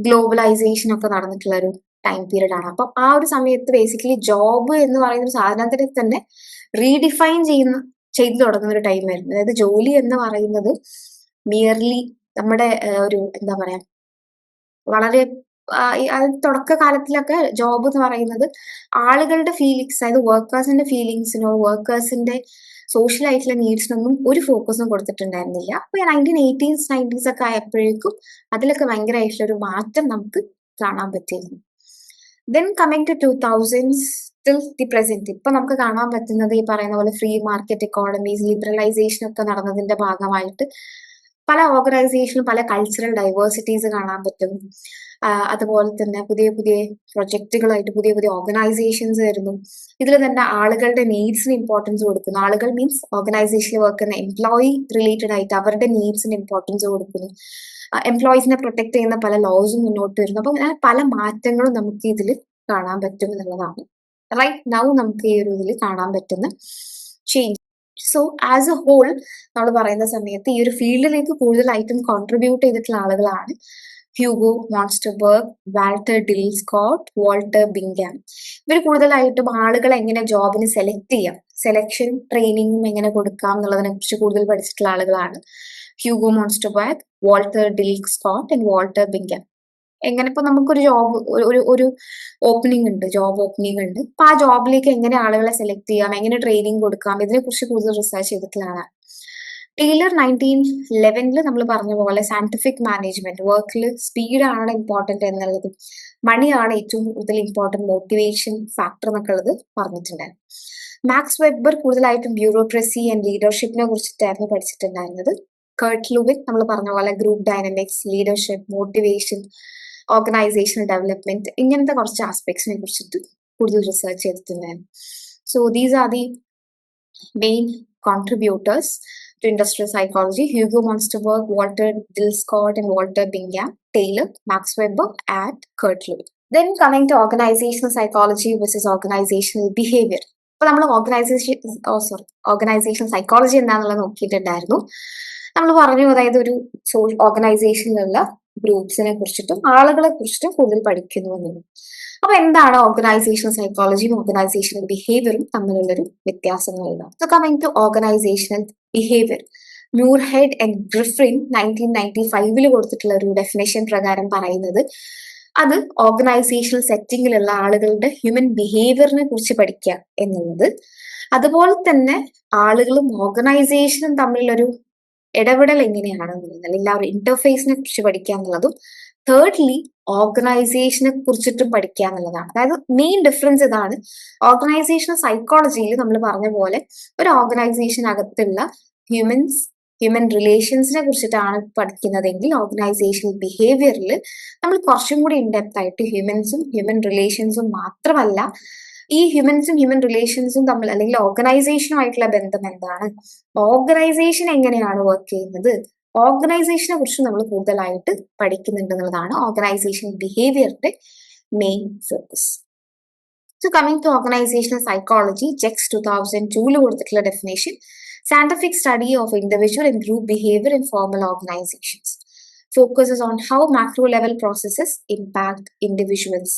globalisation ഒക്കെ നടന്നിട്ടുള്ള ഒരു ടൈം പീരീഡ് ആണ്. അപ്പം ആ ഒരു സമയത്ത് ബേസിക്കലി ജോബ് എന്ന് പറയുന്ന ഒരു സാധനത്തിനെ തന്നെ റീഡിഫൈൻ ചെയ്തു തുടങ്ങുന്ന ഒരു ടൈമായിരുന്നു. അതായത് ജോലി എന്ന് പറയുന്നത് മിയർലി നമ്മുടെ ഒരു എന്താ പറയാ, വളരെ തുടക്കകാലത്തിലൊക്കെ ജോബ് എന്ന് പറയുന്നത് ആളുകളുടെ ഫീലിങ്സ്, അതായത് വർക്കേഴ്സിന്റെ ഫീലിങ്സിനോ വർക്കേഴ്സിന്റെ സോഷ്യൽ ആയിട്ടുള്ള നീഡ്സിനൊന്നും ഒരു ഫോക്കസും കൊടുത്തിട്ടുണ്ടായിരുന്നില്ല. അപ്പൊ 1980s 90s ഒക്കെ ആയപ്പോഴേക്കും അതിലൊക്കെ ഭയങ്കരമായിട്ടുള്ള ഒരു മാറ്റം നമുക്ക് കാണാൻ പറ്റിയിരുന്നു. Then coming to 2000s till the present, ഇപ്പൊ നമുക്ക് കാണാൻ പറ്റുന്നത് ഈ പറയുന്ന പോലെ ഫ്രീ മാർക്കറ്റ് എക്കോണമീസ്, ലിബറലൈസേഷൻ ഒക്കെ നടന്നതിന്റെ ഭാഗമായിട്ട് പല ഓർഗനൈസേഷനും പല കൾച്ചറൽ ഡൈവേഴ്സിറ്റീസ് കാണാൻ പറ്റും. അതുപോലെ തന്നെ പുതിയ പുതിയ പ്രൊജക്ടുകളായിട്ട് പുതിയ പുതിയ ഓർഗനൈസേഷൻസ് വരുന്നു. ഇതിൽ തന്നെ ആളുകളുടെ നീഡ്സിന് ഇമ്പോർട്ടൻസ് കൊടുക്കുന്നു. ആളുകൾ മീൻസ് ഓർഗനൈസേഷനിൽ വർക്ക് ചെയ്യുന്ന എംപ്ലോയി റിലേറ്റഡ് ആയിട്ട് അവരുടെ നീഡ്സിന് ഇമ്പോർട്ടൻസ് കൊടുക്കുന്നു. എംപ്ലോയീസിനെ പ്രൊട്ടക്ട് ചെയ്യുന്ന പല ലോസും മുന്നോട്ട് വരുന്നു. അപ്പൊ അങ്ങനെ പല മാറ്റങ്ങളും നമുക്ക് ഇതിൽ കാണാൻ പറ്റും എന്നുള്ളതാണ് റൈറ്റ് നൗ നമുക്ക് ഈ ഒരു ഇതിൽ കാണാൻ പറ്റുന്ന change. So as a whole നമ്മൾ പറയുന്ന സമയത്ത് ഈ ഒരു ഫീൽഡിലേക്ക് കൂടുതലായിട്ടും കോൺട്രിബ്യൂട്ട് ചെയ്തിട്ടുള്ള ആളുകളാണ് Hugo Munsterberg, Walter Dill Scott, Walter ബിങ്ഹാം. ഇവർ കൂടുതലായിട്ടും ആളുകളെ എങ്ങനെ ജോബിന് സെലക്ട് ചെയ്യാം, സെലക്ഷനും ട്രെയിനിങ്ങും എങ്ങനെ കൊടുക്കാം എന്നുള്ളതിനെ കുറിച്ച് കൂടുതൽ പഠിച്ചിട്ടുള്ള ആളുകളാണ് Hugo Munsterberg, Walter Dill Scott and Walter Bingham. എങ്ങനെ ഇപ്പൊ നമുക്കൊരു ജോബ് ഒരു ഓപ്പണിംഗ് ഉണ്ട്, ജോബ് ഓപ്പണിംഗ് ഉണ്ട്. അപ്പൊ ആ ജോബിലേക്ക് എങ്ങനെ ആളുകളെ സെലക്ട് ചെയ്യാം, എങ്ങനെ ട്രെയിനിങ് കൊടുക്കാം, ഇതിനെ കുറിച്ച് കൂടുതൽ റിസർച്ച് ചെയ്തിട്ടുള്ള ആളാണ്. ടൈലർ 1911 നമ്മൾ പറഞ്ഞ പോലെ സയന്റിഫിക് മാനേജ്മെന്റ്, വർക്കിൽ സ്പീഡാണ് ഇമ്പോർട്ടന്റ് എന്നുള്ളതും മണിയാണ് ഏറ്റവും കൂടുതൽ ഇമ്പോർട്ടന്റ് മോട്ടിവേഷൻ ഫാക്ടർ എന്നൊക്കെ ഉള്ളത് പറഞ്ഞിട്ടുണ്ടായിരുന്നു. മാക്സ് വെബർ കൂടുതലായിട്ടും ബ്യൂറോക്രസി ആൻഡ് ലീഡർഷിപ്പിനെ കുറിച്ചിട്ടായിരുന്നു പഠിച്ചിട്ടുണ്ടായിരുന്നത്. കേർട്ട് ലൂവിൻ നമ്മൾ പറഞ്ഞ പോലെ group dynamics, leadership, motivation, organisational development, ഇങ്ങനത്തെ കുറച്ച് ആസ്പെക്ട്സിനെ കുറിച്ചിട്ട് കൂടുതൽ റിസർച്ച് ചെയ്തിട്ടുണ്ടായിരുന്നു. So these are the main contributors to industrial psychology: Hugo Monsterberg, Walter Dill Scott and Walter Bingham, Taylor, Max Weber and Kurt Lewin. Then coming to organizational psychology versus organizational behavior. അപ്പോൾ നമ്മൾ organisation psychology എന്താണെന്നുള്ളത് നോക്കിയിട്ടുണ്ടായിരുന്നു. നമ്മൾ പറഞ്ഞു, അതായത് ഒരു ഓർഗനൈസേഷനിലുള്ള ഗ്രൂപ്പ്സിനെ കുറിച്ചിട്ടും ആളുകളെ കുറിച്ചിട്ടും കൂടുതൽ പഠിക്കുന്നു എന്നുള്ളത്. അപ്പൊ എന്താണ് ഓർഗനൈസേഷണൽ സൈക്കോളജിയും ഓർഗനൈസേഷണൽ ബിഹേവിയറും തമ്മിലുള്ളൊരു വ്യത്യാസങ്ങൾ എന്താണ്? So coming to organisational behaviour, Muirhead and Griffin 1995 കൊടുത്തിട്ടുള്ള ഒരു ഡെഫിനേഷൻ പ്രകാരം പറയുന്നത് അത് ഓർഗനൈസേഷണൽ സെറ്റിംഗിലുള്ള ആളുകളുടെ ഹ്യൂമൻ ബിഹേവിയറിനെ കുറിച്ച് പഠിക്കുക എന്നുള്ളത്, അതുപോലെ തന്നെ ആളുകളും ഓർഗനൈസേഷനും തമ്മിലൊരു ഇടപെടൽ എങ്ങനെയാണെന്നുള്ളത്, അല്ലെങ്കിൽ ആ ഒരു ഇന്റർഫേസിനെ കുറിച്ച് പഠിക്കുക എന്നുള്ളതും, തേർഡ്ലി ഓർഗനൈസേഷനെ കുറിച്ചിട്ടും പഠിക്കുക എന്നുള്ളതാണ്. അതായത് മെയിൻ ഡിഫറൻസ് ഇതാണ്. ഓർഗനൈസേഷണൽ സൈക്കോളജിയിൽ നമ്മൾ പറഞ്ഞ പോലെ ഒരു ഓർഗനൈസേഷനകത്തുള്ള ഹ്യൂമൻ റിലേഷൻസിനെ കുറിച്ചിട്ടാണ് പഠിക്കുന്നതെങ്കിൽ ഓർഗനൈസേഷണൽ ബിഹേവിയറിൽ നമ്മൾ കുറച്ചും കൂടി ഇൻഡെപ്ത് ആയിട്ട് ഹ്യൂമൻ റിലേഷൻസും മാത്രമല്ല, ഈ ഹ്യൂമൻ റിലേഷൻസും തമ്മിൽ അല്ലെങ്കിൽ ഓർഗനൈസേഷനുമായിട്ടുള്ള ബന്ധം എന്താണ്, ഓർഗനൈസേഷൻ എങ്ങനെയാണ് വർക്ക് ചെയ്യുന്നത്, ഓർഗനൈസേഷനെ കുറിച്ച് നമ്മൾ കൂടുതലായിട്ട് പഠിക്കുന്നുണ്ട് എന്നുള്ളതാണ് ഓർഗനൈസേഷൻ ബിഹേവിയറിന്റെ main focus. So coming to organisational psychology, Jex 2002 കൊടുത്തിട്ടുള്ള definition, scientific study of individual and group behavior in formal organizations, focuses on how macro level processes impact individuals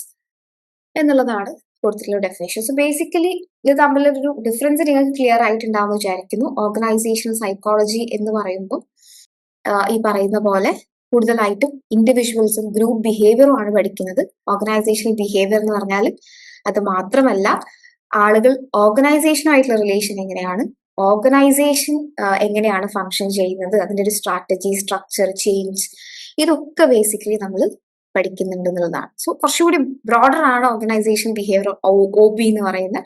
എന്നുള്ളതാണ് കൊടുത്തിട്ടുള്ള ഡെഫിനേഷൻ. സോ ബേസിക്കലി ഇത് തമ്മിലൊരു difference നിങ്ങൾക്ക് clear ആയിട്ടുണ്ടാവുമെന്ന് വിചാരിക്കുന്നു. Organisational psychology എന്ന് പറയുമ്പോൾ ഈ പറയുന്ന പോലെ കൂടുതലായിട്ടും ഇൻഡിവിജ്വൽസും ഗ്രൂപ്പ് ബിഹേവിയറും ആണ് പഠിക്കുന്നത്. ഓർഗനൈസേഷണൽ ബിഹേവിയർ എന്ന് പറഞ്ഞാൽ അത് മാത്രമല്ല, ആളുകൾ ഓർഗനൈസേഷനുമായിട്ടുള്ള റിലേഷൻ എങ്ങനെയാണ്, ഓർഗനൈസേഷൻ എങ്ങനെയാണ് ഫങ്ഷൻ ചെയ്യുന്നത്, അതിന്റെ ഒരു സ്ട്രാറ്റജി, സ്ട്രക്ചർ, ചേഞ്ച്, ഇതൊക്കെ ബേസിക്കലി നമ്മൾ പഠിക്കുന്നുണ്ട് എന്നുള്ളതാണ്. സോ കുറച്ചുകൂടി ബ്രോഡർ ആണ് ഓർഗനൈസേഷൻ ബിഹേവിയർ, OB എന്ന് പറയുന്ന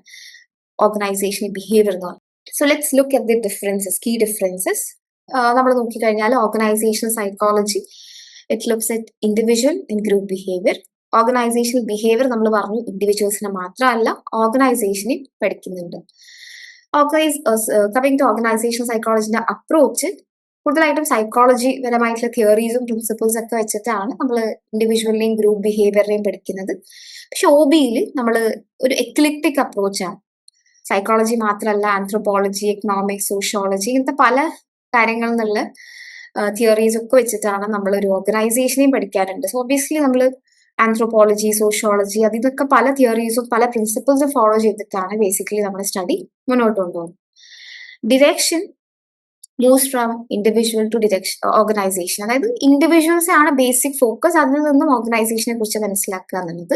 ഓർഗനൈസേഷൻ ബിഹേവിയർ എന്ന് പറയുന്നത്. So let's look at the differences, key differences. നമ്മൾ നോക്കിക്കഴിഞ്ഞാൽ organisational psychology it looks at individual and group behaviour. Organisational behaviour നമ്മൾ പറഞ്ഞു ഇൻഡിവിജ്വൽസിനെ മാത്രമല്ല ഓർഗനൈസേഷനെ പഠിക്കുന്നുണ്ട്. കമ്മിങ് ടു ഓർഗനൈസേഷണൽ സൈക്കോളജിന്റെ അപ്രോച്ച് കൂടുതലായിട്ടും സൈക്കോളജി പരമായിട്ടുള്ള തിയറീസും പ്രിൻസിപ്പിൾസും ഒക്കെ വെച്ചിട്ടാണ് നമ്മൾ ഇൻഡിവിജ്വലിനെയും ഗ്രൂപ്പ് ബിഹേവിയറിനെയും പഠിക്കുന്നത്. പക്ഷെ OBയിൽ നമ്മൾ ഒരു എക്ലിക്റ്റിക് അപ്രോച്ചാണ്. സൈക്കോളജി മാത്രമല്ല, ആന്ത്രോപോളജി, എക്കണോമിക്സ്, സോഷ്യോളജി, ഇങ്ങനത്തെ പല കാര്യങ്ങളിൽ നിന്നുള്ള തിയറീസ് ഒക്കെ വെച്ചിട്ടാണ് നമ്മൾ ഒരു ഓർഗനൈസേഷനെയും പഠിക്കാറുണ്ട്. സോ ഒബിയസ്ലി നമ്മൾ ആന്ത്രോപോളജി, സോഷ്യോളജി, അതിനൊക്കെ പല തിയറീസും പല പ്രിൻസിപ്പിൾസും ഫോളോ ചെയ്തിട്ടാണ് ബേസിക്കലി നമ്മുടെ സ്റ്റഡി മുന്നോട്ട് കൊണ്ടുപോകുന്നത്. Direction moves from individual to organisation. അതായത് ഇൻഡിവിജ്വൽസ് ആണ് ബേസിക് ഫോക്കസ്, അതിൽ നിന്നും ഓർഗനൈസേഷനെ കുറിച്ച് മനസ്സിലാക്കുക എന്നുള്ളത്.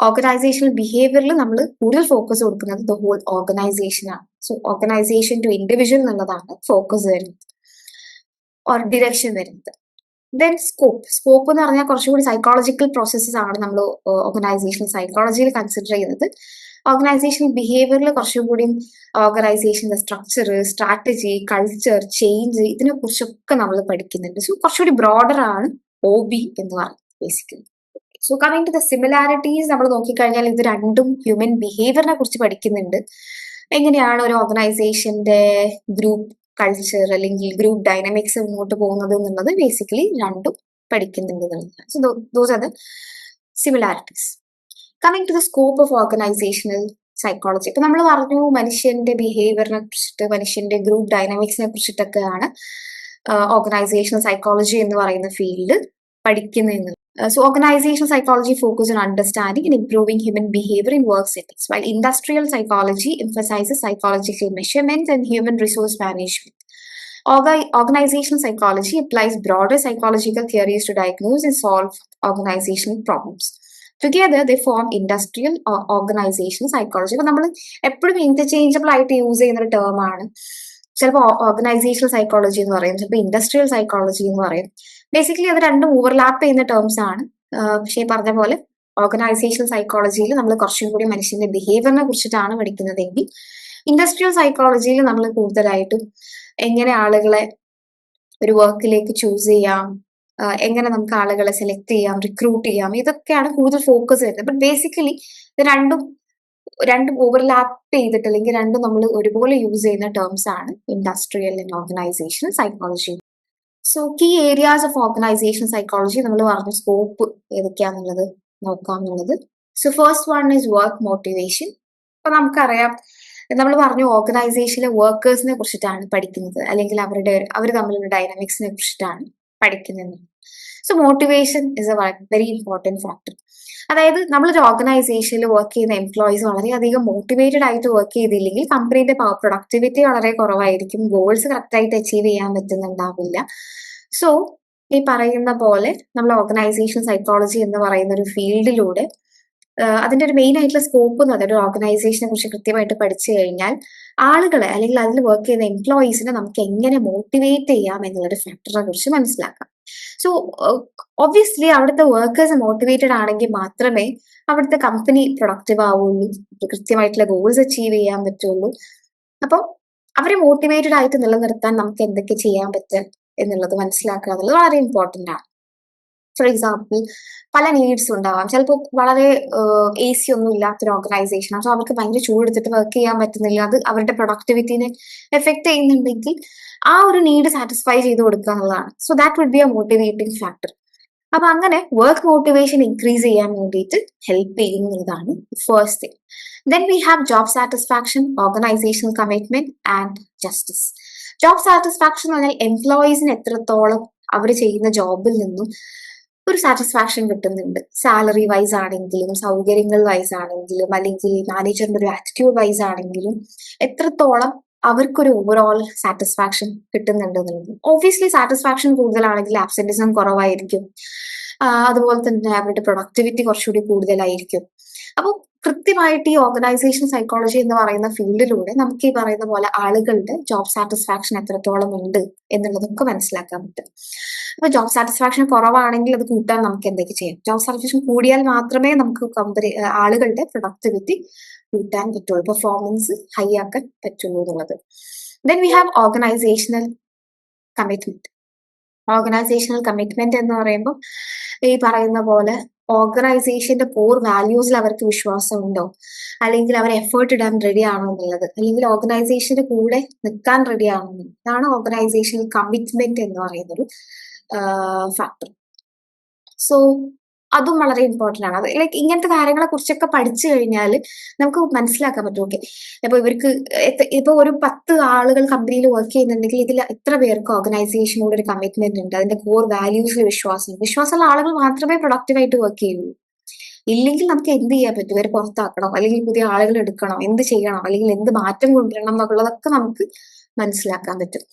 ഓർഗനൈസേഷണൽ ബിഹേവിയറിൽ നമ്മൾ കൂടുതൽ ഫോക്കസ് കൊടുക്കുന്നത് ദ ഹോൾ ഓർഗനൈസേഷൻ ആണ്. സോ ഓർഗനൈസേഷൻ ടു ഇൻഡിവിജ്വൽ എന്നുള്ളതാണ് ഫോക്കസ് വരുന്നത് ഓർ ഡിറക്ഷൻ വരുന്നത്. ദെൻ സ്കോപ്പ് എന്ന് പറഞ്ഞാൽ കുറച്ചുകൂടി സൈക്കോളജിക്കൽ പ്രോസസ്സസ് ആണ് നമ്മൾ ഓർഗനൈസേഷണൽ സൈക്കോളജിയിൽ കൺസിഡർ ചെയ്യുന്നത്. ഓർഗനൈസേഷണൽ ബിഹേവിയറിൽ കുറച്ചുകൂടി ഓർഗനൈസേഷന്റെ സ്ട്രക്ചർ, സ്ട്രാറ്റജി, കൾച്ചർ, ചേഞ്ച്, ഇതിനെ കുറിച്ചൊക്കെ നമ്മൾ പഠിക്കുന്നുണ്ട്. സോ കുറച്ചുകൂടി ബ്രോഡർ ആണ് OB എന്ന് പറയുന്നത് basically. So coming to the similarities, നമ്മൾ നോക്കിക്കഴിഞ്ഞാൽ ഇത് രണ്ടും ഹ്യൂമൻ ബിഹേവിയറിനെ കുറിച്ച് പഠിക്കുന്നുണ്ട്. എങ്ങനെയാണ് ഒരു ഓർഗനൈസേഷന്റെ ഗ്രൂപ്പ് കൾച്ചർ അല്ലെങ്കിൽ ഗ്രൂപ്പ് ഡൈനാമിക്സ് മുന്നോട്ട് പോകുന്നത് എന്നുള്ളത് ബേസിക്കലി രണ്ടും പഠിക്കുന്നുണ്ട് എന്നുള്ളതാണ്. So those are the similarities. Coming to the scope of organisational psychology, ഇപ്പൊ നമ്മൾ പറഞ്ഞു മനുഷ്യന്റെ ബിഹേവിയറിനെ കുറിച്ചിട്ട്, മനുഷ്യന്റെ ഗ്രൂപ്പ് ഡൈനാമിക്സിനെ കുറിച്ചിട്ടൊക്കെയാണ് ഓർഗനൈസേഷണൽ സൈക്കോളജി എന്ന് പറയുന്ന ഫീൽഡ് പഠിക്കുന്നത്. So organizational psychology focuses on understanding and improving human behavior in work settings, while industrial psychology emphasizes psychological measurements and human resource management. Organizational psychology applies broader psychological theories to diagnose and solve organizational problems. Together they form industrial or organizational psychology. അപ്പോൾ നമ്മൾ എപ്പോഴും interchangeable ആയിട്ട് use ചെയ്യുന്ന ഒരു term ആണ്. ചിലപ്പോൾ organisational psychology എന്ന് പറയും, ചിലപ്പോൾ ഇൻഡസ്ട്രിയൽ സൈക്കോളജി എന്ന് പറയും. ബേസിക്കലി അത് രണ്ടും ഓവർലാപ്പ് ചെയ്യുന്ന ടേംസ് ആണ്. പക്ഷേ ഈ പറഞ്ഞ പോലെ ഓർഗനൈസേഷണൽ സൈക്കോളജിയിൽ നമ്മൾ കുറച്ചും കൂടി മനുഷ്യന്റെ ബിഹേവിയറിനെ കുറിച്ചിട്ടാണ് പഠിക്കുന്നതെങ്കിൽ ഇൻഡസ്ട്രിയൽ സൈക്കോളജിയിൽ നമ്മൾ കൂടുതലായിട്ടും എങ്ങനെ ആളുകളെ ഒരു വർക്കിലേക്ക് ചൂസ് ചെയ്യാം, എങ്ങനെ നമുക്ക് ആളുകളെ സെലക്ട് ചെയ്യാം, റിക്രൂട്ട് ചെയ്യാം, ഇതൊക്കെയാണ് കൂടുതൽ ഫോക്കസ് വരുന്നത്. ബട്ട് ബേസിക്കലി ഇത് രണ്ടും ഓവർലാപ്പ് ചെയ്തിട്ട് അല്ലെങ്കിൽ രണ്ടും നമ്മൾ ഒരുപോലെ യൂസ് ചെയ്യുന്ന ടേംസ് ആണ് industrial and organisational psychology. So key areas of organisation psychology നമ്മൾ പറഞ്ഞു സ്കോപ്പ് ഏതൊക്കെയാന്നുള്ളത് നോക്കാം എന്നുള്ളത്. So first one is work motivation. അപ്പൊ നമുക്കറിയാം, നമ്മൾ പറഞ്ഞു ഓർഗനൈസേഷനിലെ വർക്കേഴ്സിനെ കുറിച്ചിട്ടാണ് പഠിക്കുന്നത്, അല്ലെങ്കിൽ അവർ തമ്മിലുള്ള ഡൈനാമിക്സിനെ കുറിച്ചിട്ടാണ് പഠിക്കുന്നത്. So motivation is A very important factor. അതായത് നമ്മളൊരു ഓർഗനൈസേഷനിൽ വർക്ക് ചെയ്യുന്ന എംപ്ലോയീസ് വളരെയധികം മോട്ടിവേറ്റഡ് ആയിട്ട് വർക്ക് ചെയ്തില്ലെങ്കിൽ കമ്പനിയുടെ പ്രൊഡക്ടിവിറ്റി വളരെ കുറവായിരിക്കും, ഗോൾസ് കറക്റ്റായിട്ട് അച്ചീവ് ചെയ്യാൻ പറ്റുന്നുണ്ടാവില്ല. സോ ഈ പറയുന്ന പോലെ നമ്മൾ ഓർഗനൈസേഷൻ സൈക്കോളജി എന്ന് പറയുന്ന ഒരു ഫീൽഡിലൂടെ അതിന്റെ ഒരു മെയിൻ ആയിട്ടുള്ള സ്കോപ്പ് എന്ന് പറഞ്ഞാൽ ഒരു ഓർഗനൈസേഷനെ കുറിച്ച് കൃത്യമായിട്ട് പഠിച്ചു കഴിഞ്ഞാൽ ആളുകളെ അല്ലെങ്കിൽ അതിൽ വർക്ക് ചെയ്യുന്ന എംപ്ലോയീസിനെ നമുക്ക് എങ്ങനെ മോട്ടിവേറ്റ് ചെയ്യാം എന്നുള്ളൊരു ഫാക്ടറിനെ കുറിച്ച് മനസ്സിലാക്കാം. സോ ഒബ്വിയസ്ലി അവിടുത്തെ വർക്കേഴ്സ് മോട്ടിവേറ്റഡ് ആണെങ്കിൽ മാത്രമേ അവിടുത്തെ കമ്പനി പ്രൊഡക്റ്റീവ് ആവുള്ളൂ, കൃത്യമായിട്ടുള്ള ഗോൾസ് അച്ചീവ് ചെയ്യാൻ പറ്റുള്ളൂ. അപ്പോൾ അവരെ മോട്ടിവേറ്റഡ് ആയിട്ട് നിലനിർത്താൻ നമുക്ക് എന്തൊക്കെ ചെയ്യാൻ പറ്റും എന്നുള്ളത് മനസ്സിലാക്കുക എന്നുള്ളത് വളരെ ഇമ്പോർട്ടന്റ് ആണ്. ഫോർ എക്സാമ്പിൾ പല നീഡ്സ് ഉണ്ടാവാം. ചിലപ്പോൾ വളരെ എ സി ഒന്നും ഇല്ലാത്തൊരു ഓർഗനൈസേഷൻ, അപ്പോൾ അവർക്ക് ഭയങ്കര ചൂടെടുത്തിട്ട് വർക്ക് ചെയ്യാൻ പറ്റുന്നില്ല, അത് അവരുടെ പ്രൊഡക്ടിവിറ്റിനെ എഫക്ട് ചെയ്യുന്നുണ്ടെങ്കിൽ ആ ഒരു നീഡ് സാറ്റിസ്ഫൈ ചെയ്ത് കൊടുക്കുക എന്നുള്ളതാണ്. So that would be a motivating factor. അപ്പൊ അങ്ങനെ വർക്ക് മോട്ടിവേഷൻ ഇൻക്രീസ് ചെയ്യാൻ വേണ്ടിയിട്ട് ഹെൽപ്പ് ചെയ്യുന്നതാണ് first thing. Then we have job satisfaction, organisational commitment and justice. Job satisfaction എന്ന് പറഞ്ഞാൽ എംപ്ലോയീസിന് എത്രത്തോളം അവർ ചെയ്യുന്ന ജോബിൽ നിന്നും ഒരു സാറ്റിസ്ഫാക്ഷൻ കിട്ടുന്നുണ്ട്. സാലറി വൈസ് ആണെങ്കിലും സൗകര്യങ്ങൾ വൈസ് ആണെങ്കിലും അല്ലെങ്കിൽ മാനേജറിന്റെ ഒരു ആറ്റിറ്റ്യൂഡ് വൈസ് ആണെങ്കിലും എത്രത്തോളം അവർക്കൊരു ഓവറോൾ സാറ്റിസ്ഫാക്ഷൻ കിട്ടുന്നുണ്ട് എന്നുള്ളത്. ഒബ്വിയസ്ലി സാറ്റിസ്ഫാക്ഷൻ കൂടുതലാണെങ്കിൽ ആബ്സെന്റിസം കുറവായിരിക്കും, അതുപോലെ തന്നെ അവരുടെ പ്രൊഡക്ടിവിറ്റി കുറച്ചുകൂടി കൂടുതലായിരിക്കും. അപ്പോൾ കൃത്യമായിട്ട് ഈ ഓർഗനൈസേഷൻ സൈക്കോളജി എന്ന് പറയുന്ന ഫീൽഡിലൂടെ നമുക്ക് ഈ പറയുന്ന പോലെ ആളുകളുടെ ജോബ് സാറ്റിസ്ഫാക്ഷൻ എത്രത്തോളം ഉണ്ട് എന്നുള്ളതൊക്കെ മനസ്സിലാക്കാൻ പറ്റും. അപ്പൊ ജോബ് സാറ്റിസ്ഫാക്ഷൻ കുറവാണെങ്കിൽ അത് കൂട്ടാൻ നമുക്ക് എന്തൊക്കെ ചെയ്യാം? ജോബ് സാറ്റിസ്ഫാക്ഷൻ കൂടിയാൽ മാത്രമേ നമുക്ക് ആളുകളുടെ പ്രൊഡക്ടിവിറ്റി കൂട്ടാൻ പറ്റുള്ളൂ, പെർഫോമൻസ് ഹൈ ആക്കാൻ പറ്റുള്ളൂ എന്നുള്ളത്. Then we have organisational commitment. Organisational commitment എന്ന് പറയുമ്പോൾ ഈ പറയുന്ന പോലെ ഓർഗനൈസേഷന്റെ കോർ വാല്യൂസിൽ അവർക്ക് വിശ്വാസം ഉണ്ടോ, അല്ലെങ്കിൽ അവർ എഫേർട്ട് ഇടാൻ റെഡി ആണോ എന്നുള്ളത്, അല്ലെങ്കിൽ ഓർഗനൈസേഷന്റെ കൂടെ നിൽക്കാൻ റെഡി ആണോ എന്നുള്ളത്. ഇതാണ് ഓർഗനൈസേഷണൽ കമ്മിറ്റ്മെന്റ് എന്ന് പറയുന്നൊരു ഫാക്ടർ. സോ അതും വളരെ ഇമ്പോർട്ടന്റ് ആണ്. അത് ലൈക്ക് ഇങ്ങനത്തെ കാര്യങ്ങളെ കുറിച്ചൊക്കെ പഠിച്ചു കഴിഞ്ഞാൽ നമുക്ക് മനസ്സിലാക്കാൻ പറ്റും. ഓക്കെ, ഇപ്പൊ ഇവർക്ക് ഇപ്പൊ ഒരു 10 ആളുകൾ കമ്പനിയിൽ വർക്ക് ചെയ്യുന്നുണ്ടെങ്കിൽ ഇതിൽ എത്ര പേർക്ക് ഓർഗനൈസേഷനോട് ഒരു കമ്മിറ്റ്മെന്റ് ഉണ്ട്, അതിന്റെ കോർ വാല്യൂസിൽ വിശ്വാസമുള്ള ആളുകൾ മാത്രമേ പ്രൊഡക്റ്റീവായിട്ട് വർക്ക് ചെയ്യുള്ളൂ. ഇല്ലെങ്കിൽ നമുക്ക് എന്ത് ചെയ്യാൻ പറ്റും? ഇവരെ പുറത്താക്കണം, അല്ലെങ്കിൽ പുതിയ ആളുകൾ എടുക്കണം, എന്ത് ചെയ്യണം, അല്ലെങ്കിൽ എന്ത് മാറ്റം കൊണ്ടുവരണം എന്നുള്ളതൊക്കെ നമുക്ക് മനസ്സിലാക്കാൻ പറ്റും.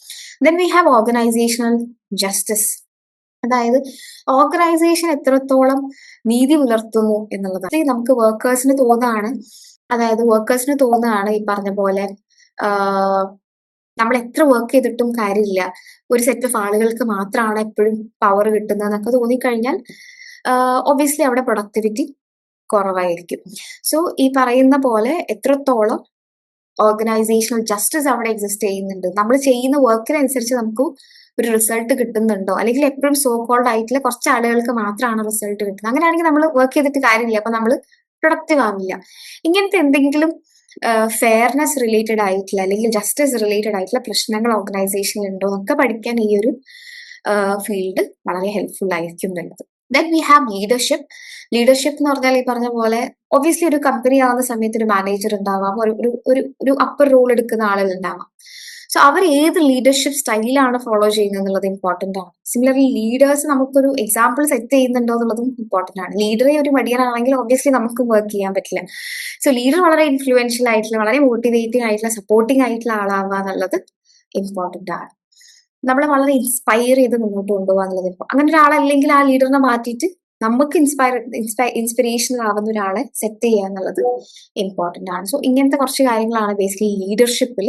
Then we have organisational justice. അതായത് ഓർഗനൈസേഷൻ എത്രത്തോളം നീതി പുലർത്തുന്നു എന്നുള്ളതാണ്. നമുക്ക് വർക്കേഴ്സിന് തോന്നുകയാണ്, ഈ പറഞ്ഞ പോലെ നമ്മൾ എത്ര വർക്ക് ചെയ്തിട്ടും കാര്യമില്ല, ഒരു സെറ്റ് ഓഫ് ആളുകൾക്ക് മാത്രമാണ് എപ്പോഴും പവർ കിട്ടുന്നത് എന്നൊക്കെ തോന്നിക്കഴിഞ്ഞാൽ ഒബ്വിയസ്ലി അവിടെ പ്രൊഡക്ടിവിറ്റി കുറവായിരിക്കും. സോ ഈ പറയുന്ന പോലെ എത്രത്തോളം ഓർഗനൈസേഷണൽ ജസ്റ്റിസ് അവിടെ എക്സിസ്റ്റ് ചെയ്യുന്നുണ്ട്, നമ്മൾ ചെയ്യുന്ന വർക്കിനനുസരിച്ച് നമുക്ക് ഒരു റിസൾട്ട് കിട്ടുന്നുണ്ടോ, അല്ലെങ്കിൽ എപ്പോഴും സോ കോൾഡ് ആയിട്ടുള്ള കുറച്ച് ആളുകൾക്ക് മാത്രമാണ് റിസൾട്ട് കിട്ടുന്നത്, അങ്ങനെയാണെങ്കിൽ നമ്മൾ വർക്ക് ചെയ്തിട്ട് കാര്യമില്ല, അപ്പൊ നമ്മൾ പ്രൊഡക്റ്റീവ് ആവില്ല. ഇങ്ങനത്തെ എന്തെങ്കിലും ഫെയർനെസ് റിലേറ്റഡ് ആയിട്ടുള്ള അല്ലെങ്കിൽ ജസ്റ്റിസ് റിലേറ്റഡ് ആയിട്ടുള്ള പ്രശ്നങ്ങൾ ഓർഗനൈസേഷനിൽ ഉണ്ടോ എന്നൊക്കെ പഠിക്കാൻ ഈ ഒരു ഫീൽഡ് വളരെ ഹെൽപ്ഫുൾ ആയിരിക്കും എന്നുള്ളത്. Then we have leadership. Leadership എന്ന് പറഞ്ഞാൽ ഈ പറഞ്ഞ പോലെ ഒബ്വിയസ്ലി ഒരു കമ്പനി ആവുന്ന സമയത്ത് ഒരു മാനേജർ ഉണ്ടാവാം, ഒരു അപ്പർ റോൾ എടുക്കുന്ന ആളുകൾ ഉണ്ടാവാം. സോ അവർ ഏത് ലീഡർഷിപ്പ് സ്റ്റൈലാണ് ഫോളോ ചെയ്യുന്നത് എന്നുള്ളത് ഇമ്പോർട്ടന്റ് ആണ്. സിമിലർലി ലീഡേഴ്സ് നമുക്കൊരു എക്സാമ്പിൾ സെറ്റ് ചെയ്യുന്നുണ്ടോ എന്നുള്ളതും ഇമ്പോർട്ടന്റ് ആണ്. ലീഡറെ ഒരു മടിയനാണെങ്കിൽ ഒബ്വിയസ്ലി നമുക്ക് വർക്ക് ചെയ്യാൻ പറ്റില്ല. സോ ലീഡർ വളരെ ഇൻഫ്ലുവൻഷ്യൽ ആയിട്ടുള്ള, വളരെ മോട്ടിവേറ്റിംഗ് ആയിട്ടുള്ള, സപ്പോർട്ടിംഗ് ആയിട്ടുള്ള ആളാവുക എന്നുള്ളത് ഇമ്പോർട്ടന്റ് ആണ്. നമ്മളെ വളരെ ഇൻസ്പയർ ചെയ്ത് മുന്നോട്ട് കൊണ്ടുപോകുക എന്നുള്ളത് അങ്ങനെ ഒരാളല്ലെങ്കിൽ ആ ലീഡറിനെ മാറ്റിയിട്ട് നമുക്ക് ഇൻസ്പിറേഷണൽ ആവുന്ന ഒരാളെ സെറ്റ് ചെയ്യുക എന്നുള്ളത് ഇമ്പോർട്ടന്റ് ആണ്. സോ ഇങ്ങനത്തെ കുറച്ച് കാര്യങ്ങളാണ് ബേസിക്കലി ലീഡർഷിപ്പിൽ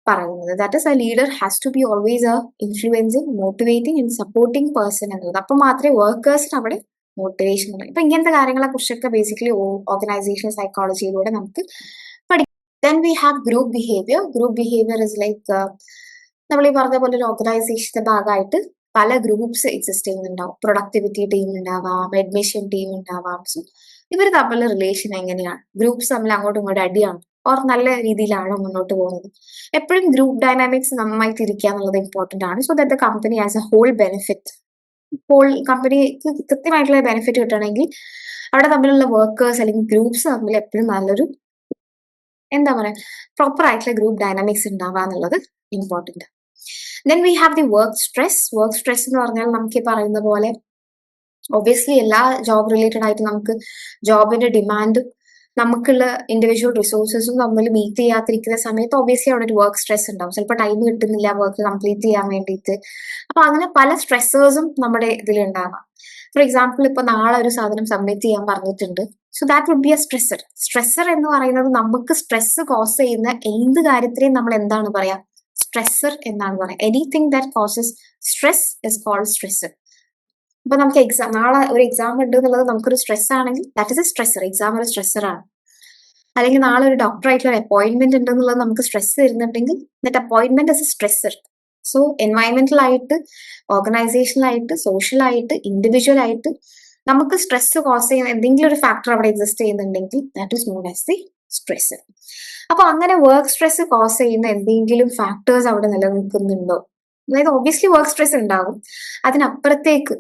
പറയുന്നത്. That is a leader has to be always a influencing, motivating and supporting person എന്നുള്ളത്. അപ്പൊ മാത്രമേ വർക്കേഴ്സിന് അവിടെ മോട്ടിവേഷൻ ഉള്ളൂ. ഇപ്പൊ ഇങ്ങനത്തെ കാര്യങ്ങളെ കുറിച്ചൊക്കെ ബേസിക്കലി ഓർഗനൈസേഷൻ സൈക്കോളജിയിലൂടെ നമുക്ക് പഠിക്കാം. Then we have group behaviour. Group behaviour is like നമ്മൾ ഈ പറഞ്ഞ പോലെ ഒരു ഓർഗനൈസേഷന്റെ ഭാഗമായിട്ട് പല ഗ്രൂപ്പ്സ് എക്സിസ്റ്റ് ചെയ്യുന്നുണ്ടാവും. പ്രൊഡക്ടിവിറ്റി ടീം ഉണ്ടാവാം, അഡ്മിഷൻ ടീം ഉണ്ടാവാം. സോ ഇവർ തമ്മിലുള്ള റിലേഷൻ എങ്ങനെയാണ്? ഗ്രൂപ്പ്സ് തമ്മിൽ അങ്ങോട്ടും ഇങ്ങോട്ടും അടിയാണ് ഓർ നല്ല രീതിയിലാണോ മുന്നോട്ട് പോകുന്നത്? എപ്പോഴും ഗ്രൂപ്പ് ഡൈനാമിക്സ് നന്നായിട്ട് ഇരിക്കുക എന്നുള്ളത് ഇമ്പോർട്ടന്റ് ആണ്. So that the company as a whole benefit, whole കമ്പനിക്ക് കൃത്യമായിട്ടുള്ള ബെനിഫിറ്റ് കിട്ടണമെങ്കിൽ അവിടെ തമ്മിലുള്ള വർക്കേഴ്സ് അല്ലെങ്കിൽ ഗ്രൂപ്പ്സ് തമ്മിൽ എപ്പോഴും നല്ലൊരു എന്താ പറയാ പ്രോപ്പർ ആയിട്ടുള്ള ഗ്രൂപ്പ് ഡൈനാമിക്സ് ഉണ്ടാവുക എന്നുള്ളത് important. Then we have the work stress. Work stress എന്ന് പറഞ്ഞാൽ നമുക്ക് ഈ പറയുന്ന പോലെ ഒബ്വിയസ്ലി എല്ലാ ജോബ് റിലേറ്റഡ് ആയിട്ട് നമുക്ക് ജോബിന്റെ ഡിമാൻഡും നമുക്കുള്ള ഇൻഡിവിജ്വൽ റിസോഴ്സസും തമ്മിൽ മീറ്റ് ചെയ്യാത്തിരിക്കുന്ന സമയത്ത് ഒബ്വിയസ്ലി അവിടെ ഒരു വർക്ക് സ്ട്രെസ് ഉണ്ടാവും. ചിലപ്പോൾ ടൈം കിട്ടുന്നില്ല വർക്ക് കംപ്ലീറ്റ് ചെയ്യാൻ വേണ്ടിയിട്ട്. അപ്പൊ അങ്ങനെ പല സ്ട്രെസ്സേഴ്സും നമ്മുടെ ഇതിലുണ്ടാവാം. ഫോർ എക്സാമ്പിൾ, ഇപ്പൊ നാളെ ഒരു സാധനം സബ്മിറ്റ് ചെയ്യാൻ പറഞ്ഞിട്ടുണ്ട്. So that would be a stressor. Stressor എന്ന് പറയുന്നത് നമുക്ക് സ്ട്രെസ് കോസ് ചെയ്യുന്ന എന്ത് കാര്യത്തിനെയും നമ്മൾ എന്താണ് പറയാ, സ്ട്രെസ്സർ എന്നാണ് പറയാം. Anything that causes stress is called stressor. അപ്പൊ നമുക്ക് നാളെ ഒരു എക്സാം ഉണ്ട് എന്നുള്ളത് നമുക്കൊരു സ്ട്രെസ് ആണെങ്കിൽ that is a stressor. Exam ഒരു സ്ട്രെസ്സർ ആണ്. അല്ലെങ്കിൽ നാളെ ഒരു ഡോക്ടർ ആയിട്ടുള്ള ഒരു അപ്പോയിന്റ്മെന്റ് ഉണ്ട് എന്നുള്ളത് നമുക്ക് സ്ട്രെസ് തരുന്നുണ്ടെങ്കിൽ that appointment is a stressor. So എൻവയൺമെന്റൽ ആയിട്ട്, ഓർഗനൈസേഷണൽ ആയിട്ട്, സോഷ്യൽ ആയിട്ട്, ഇൻഡിവിജ്വൽ ആയിട്ട് നമുക്ക് സ്ട്രെസ് കോസ് ചെയ്യുന്ന എന്തെങ്കിലും ഒരു ഫാക്ടർ അവിടെ എക്സിസ്റ്റ് ചെയ്യുന്നുണ്ടെങ്കിൽ that is known as the stress. അപ്പൊ അങ്ങനെ വർക്ക് സ്ട്രെസ് കോസ് ചെയ്യുന്ന എന്തെങ്കിലും ഫാക്ടേഴ്സ് അവിടെ നിലനിൽക്കുന്നുണ്ടോ? അതായത് ഒബ്വിയസ്ലി വർക്ക് സ്ട്രെസ് ഉണ്ടാവും. അതിനപ്പുറത്തേക്ക്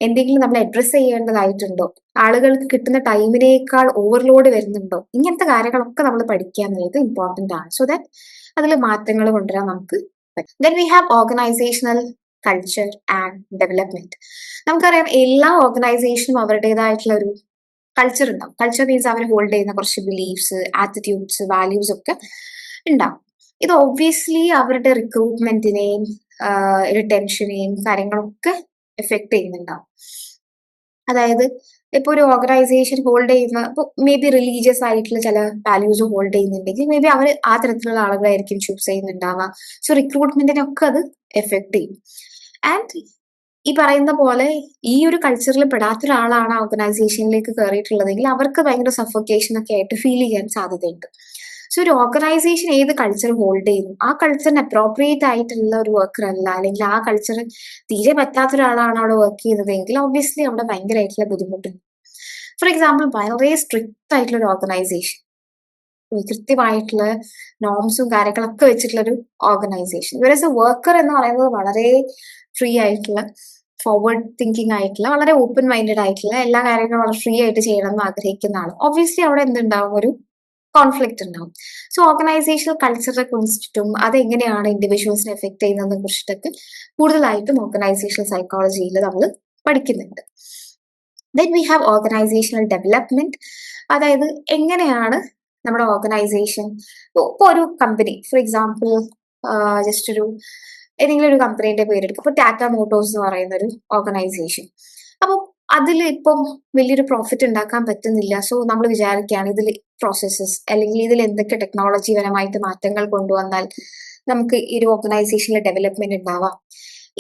എന്തെങ്കിലും നമ്മൾ അഡ്രസ് ചെയ്യേണ്ടതായിട്ടുണ്ടോ? ആളുകൾക്ക് കിട്ടുന്ന ടൈമിനേക്കാൾ ഓവർലോഡ് വരുന്നുണ്ടോ? ഇങ്ങനത്തെ കാര്യങ്ങളൊക്കെ നമ്മൾ പഠിക്കുക എന്നുള്ളത് ഇമ്പോർട്ടന്റ് ആണ്. സോ ദാറ്റ് അതിൽ മാറ്റങ്ങൾ കൊണ്ടുവരാൻ നമുക്ക് പറ്റും. Then we have organisational culture and development. നമുക്കറിയാം എല്ലാ ഓർഗനൈസേഷനും അവരുടേതായിട്ടുള്ള ഒരു കൾച്ചർ ഉണ്ടാവും. കൾച്ചർ മീൻസ് അവർ ഹോൾഡ് ചെയ്യുന്ന കുറച്ച് ബിലീഫ്സ്, ആറ്റിറ്റ്യൂഡ്സ്, വാല്യൂസ് ഒക്കെ ഉണ്ടാവും. ഇത് ഒബ്വിയസ്ലി അവരുടെ റിക്രൂട്ട്മെന്റിനെയും റിട്ടൻഷനെയും കാര്യങ്ങളൊക്കെ എഫക്ട് ചെയ്യുന്നുണ്ടാവും. അതായത് ഇപ്പൊ ഒരു ഓർഗനൈസേഷൻ ഹോൾഡ് ചെയ്യുന്ന ഇപ്പൊ മേ ബി റിലീജിയസ് ആയിട്ടുള്ള ചില വാല്യൂസ് ഹോൾഡ് ചെയ്യുന്നുണ്ടെങ്കിൽ മേ ബി അവർ ആ തരത്തിലുള്ള ആളുകളായിരിക്കും ചൂസ് ചെയ്യുന്നുണ്ടാവുക. സോ റിക്രൂട്ട്മെന്റിനൊക്കെ അത് എഫക്ട് ചെയ്യും. ആൻഡ് ഈ പറയുന്ന പോലെ ഈ ഒരു കൾച്ചറിൽ പെടാത്ത ഒരാളാണ് ഓർഗനൈസേഷനിലേക്ക് കയറിയിട്ടുള്ളതെങ്കിൽ അവർക്ക് ഭയങ്കര സഫോക്കേഷൻ ഒക്കെ ആയിട്ട് ഫീൽ ചെയ്യാൻ സാധ്യതയുണ്ട്. സോ ഒരു ഓർഗനൈസേഷൻ ഏത് കൾച്ചർ ഹോൾഡ് ചെയ്യുന്നു, ആ കൾച്ചറിന് അപ്രോപ്രിയേറ്റ് ആയിട്ടുള്ള ഒരു വർക്കർ അല്ല, അല്ലെങ്കിൽ ആ കൾച്ചർ തീരെ പറ്റാത്ത ഒരാളാണ് അവിടെ വർക്ക് ചെയ്യുന്നതെങ്കിൽ ഒബ്വിയസ്ലി അവിടെ ഭയങ്കരമായിട്ടുള്ള ബുദ്ധിമുട്ടുണ്ട്. ഫോർ എക്സാമ്പിൾ, വളരെ സ്ട്രിക്റ്റ് ആയിട്ടുള്ള ഒരു ഓർഗനൈസേഷൻ, കൃത്യമായിട്ടുള്ള നോംസും കാര്യങ്ങളൊക്കെ വെച്ചിട്ടുള്ള ഒരു ഓർഗനൈസേഷൻ, വേറെസ് എ വർക്കർ എന്ന് പറയുന്നത് വളരെ ഫ്രീ ആയിട്ടുള്ള, ഫോർവേഡ് തിങ്കിങ് ആയിട്ടുള്ള, വളരെ ഓപ്പൺ മൈൻഡഡ് ആയിട്ടുള്ള, എല്ലാ കാര്യങ്ങളും വളരെ ഫ്രീ ആയിട്ട് ചെയ്യണം എന്ന് ആഗ്രഹിക്കുന്ന ആൾ, ഒബ്വിയസ്ലി അവിടെ എന്തുണ്ടാവും, ഒരു കോൺഫ്ലിക്റ്റ് ഉണ്ടാവും. സോ ഓർഗനൈസേഷണൽ കൾച്ചറെ കുറിച്ചിട്ടും അതെങ്ങനെയാണ് ഇൻഡിവിജ്വൽസിനെ എഫക്ട് ചെയ്യുന്നതിനെ കുറിച്ചിട്ടൊക്കെ കൂടുതലായിട്ടും ഓർഗനൈസേഷണൽ സൈക്കോളജിയിൽ നമ്മൾ പഠിക്കുന്നുണ്ട്. Then we have organisational development. അതായത് എങ്ങനെയാണ് നമ്മുടെ ഓർഗനൈസേഷൻ, ഇപ്പോൾ ഒരു കമ്പനി ഫോർ എക്സാമ്പിൾ, ജസ്റ്റ് ഒരു ഏതെങ്കിലും ഒരു കമ്പനീന്റെ പേരെടുക്കും. ഇപ്പൊ ടാറ്റ മോട്ടോഴ്സ് എന്ന് പറയുന്ന ഒരു ഓർഗനൈസേഷൻ. അപ്പം അതിൽ ഇപ്പം വലിയൊരു പ്രോഫിറ്റ് ഉണ്ടാക്കാൻ പറ്റുന്നില്ല. സോ നമ്മൾ വിചാരിക്കുകയാണ് ഇതിൽ പ്രോസസ്സസ് അല്ലെങ്കിൽ ഇതിൽ എന്തൊക്കെ ടെക്നോളജി പരമായിട്ട് മാറ്റങ്ങൾ കൊണ്ടുവന്നാൽ നമുക്ക് ഈ ഒരു ഓർഗനൈസേഷനിലെ ഡെവലപ്മെന്റ് ഉണ്ടാവാം.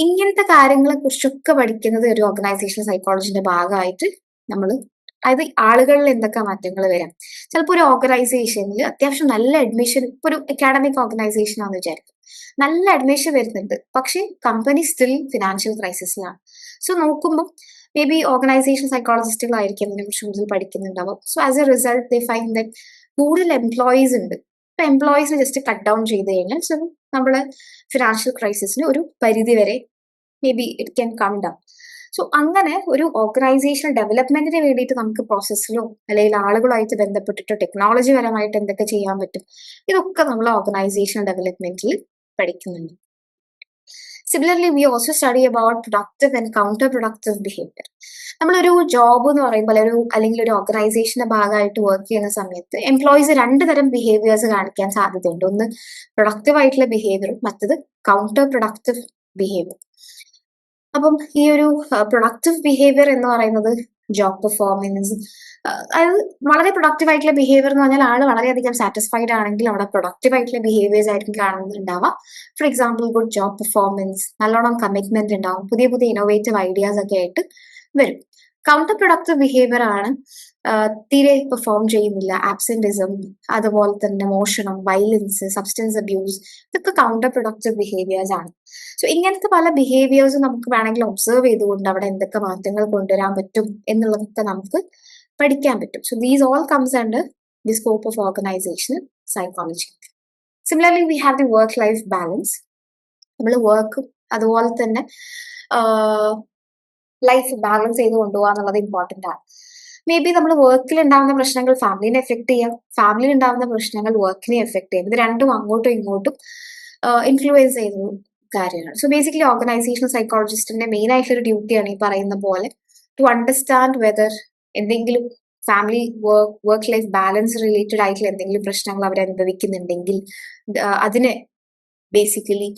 ഇങ്ങനത്തെ കാര്യങ്ങളെ കുറിച്ചൊക്കെ പഠിക്കുന്നത് ഒരു ഓർഗനൈസേഷണൽ സൈക്കോളജിന്റെ ഭാഗമായിട്ട് നമ്മൾ, അതായത് ആളുകളിൽ എന്തൊക്കെ മാറ്റങ്ങൾ വരാം. ചിലപ്പോൾ ഒരു ഓർഗനൈസേഷനിൽ അത്യാവശ്യം നല്ല അഡ്മിഷൻ, ഇപ്പൊ ഒരു അക്കാഡമിക് ഓർഗനൈസേഷൻ ആണെന്ന് വിചാരിക്കും, നല്ല അഡ്മിഷൻ വരുന്നുണ്ട്, പക്ഷെ കമ്പനി സ്റ്റിൽ ഫിനാൻഷ്യൽ ക്രൈസിസിലാണ്. സോ നോക്കുമ്പോൾ മേ ബി ഓർഗനൈസേഷൻ സൈക്കോളജിസ്റ്റുകളായിരിക്കും ഇതിനെ കുറിച്ച് കൂടുതൽ പഠിക്കുന്നുണ്ടാവും. So as a result they find that കൂടുതൽ എംപ്ലോയീസ് ഉണ്ട്. ഇപ്പൊ എംപ്ലോയീസിനെ ജസ്റ്റ് കട്ട് ഡൗൺ ചെയ്ത് കഴിഞ്ഞാൽ സോ നമ്മുടെ ഫിനാൻഷ്യൽ ക്രൈസിസിന് ഒരു പരിധി വരെ maybe it can come down. So അങ്ങനെ ഒരു ഓർഗനൈസേഷണൽ ഡെവലപ്മെന്റിന് വേണ്ടിയിട്ട് നമുക്ക് പ്രോസസ്സിലോ അല്ലെങ്കിൽ ആളുകളുമായിട്ട് ബന്ധപ്പെട്ടിട്ടോ ടെക്നോളജി പരമായിട്ട് എന്തൊക്കെ ചെയ്യാൻ പറ്റും, ഇതൊക്കെ നമ്മൾ ഓർഗനൈസേഷണൽ ഡെവലപ്മെന്റിൽ പഠിക്കുന്നുണ്ട്. Similarly we also study about productive and counter productive behaviour. നമ്മളൊരു ജോബ് എന്ന് പറയുമ്പോൾ അല്ലെങ്കിൽ ഒരു ഓർഗനൈസേഷന്റെ ഭാഗമായിട്ട് വർക്ക് ചെയ്യുന്ന സമയത്ത് എംപ്ലോയീസ് രണ്ട് തരം ബിഹേവിയേഴ്സ് കാണിക്കാൻ സാധ്യതയുണ്ട്. ഒന്ന് പ്രൊഡക്റ്റീവ് ആയിട്ടുള്ള ബിഹേവിയറും മറ്റത് കൗണ്ടർ പ്രൊഡക്റ്റീവ് ബിഹേവിയർ. അപ്പം ഈ ഒരു പ്രൊഡക്റ്റീവ് ബിഹേവിയർ എന്ന് പറയുന്നത് ജോബ് പെർഫോമൻസ്, അതായത് വളരെ പ്രൊഡക്റ്റീവ് ആയിട്ടുള്ള ബിഹേവിയർ എന്ന് പറഞ്ഞാൽ ആള് വളരെയധികം സാറ്റിസ്ഫൈഡ് ആണെങ്കിൽ അവിടെ പ്രൊഡക്റ്റീവ് ആയിട്ടുള്ള ബിഹേവിയേഴ്സ് ആയിരിക്കും കാണുന്നുണ്ടാവുക. For example, good job performance, നല്ലോണം കമ്മിറ്റ്മെന്റ് ഉണ്ടാവും, പുതിയ പുതിയ ഇന്നോവേറ്റീവ് ഐഡിയാസ് ഒക്കെ ആയിട്ട് വരും. കൗണ്ടർ പ്രൊഡക്റ്റീവ് ബിഹേവിയർ ആണ് തീരെ പെർഫോം ചെയ്യുന്നില്ല, ആബ്സെന്റിസം, അതുപോലെ തന്നെ മോഷണം, വയലൻസ്, സബ്സ്റ്റൻസ് അബ്യൂസ്, ഇതൊക്കെ കൗണ്ടർ പ്രൊഡക്റ്റീവ് ബിഹേവിയേഴ്സ് ആണ്. സോ ഇങ്ങനത്തെ പല ബിഹേവിയേഴ്സും നമുക്ക് വേണമെങ്കിൽ ഒബ്സർവ് ചെയ്തുകൊണ്ട് അവിടെ എന്തൊക്കെ മാറ്റങ്ങൾ കൊണ്ടുവരാൻ പറ്റും എന്നുള്ളതൊക്കെ നമുക്ക് പഠിക്കാൻ പറ്റും. So these all comes under the scope of organisational psychology. Similarly we have the work life balance. നമ്മൾ വർക്കും അതുപോലെ തന്നെ ലൈഫ് ബാലൻസ് ചെയ്ത് കൊണ്ടുപോകുക എന്നുള്ളത് ഇമ്പോർട്ടന്റ് ആണ്. മേ ബി നമ്മൾ വർക്കിൽ ഉണ്ടാകുന്ന പ്രശ്നങ്ങൾ ഫാമിലിനെ എഫക്ട് ചെയ്യാം, ഫാമിലിയിൽ ഉണ്ടാകുന്ന പ്രശ്നങ്ങൾ വർക്കിനെ എഫക്ട് ചെയ്യും. ഇത് രണ്ടും അങ്ങോട്ടും ഇങ്ങോട്ടും ഇൻഫ്ലുവൻസ് ചെയ്യുന്ന കാര്യമാണ്. സോ ബേസിക്കലി ഓർഗനൈസേഷണൽ സൈക്കോളജിസ്റ്റിന്റെ മെയിൻ ആയിട്ടുള്ള ഒരു ഡ്യൂട്ടിയാണ് ഈ പറയുന്ന പോലെ ടു അണ്ടർസ്റ്റാൻഡ് വെദർ എന്തെങ്കിലും family work life balance related ആയിട്ടുള്ള എന്തെങ്കിലും പ്രശ്നങ്ങൾ അവർ അനുഭവിക്കുന്നുണ്ടെങ്കിൽ അതിനെ ബേസിക്കലി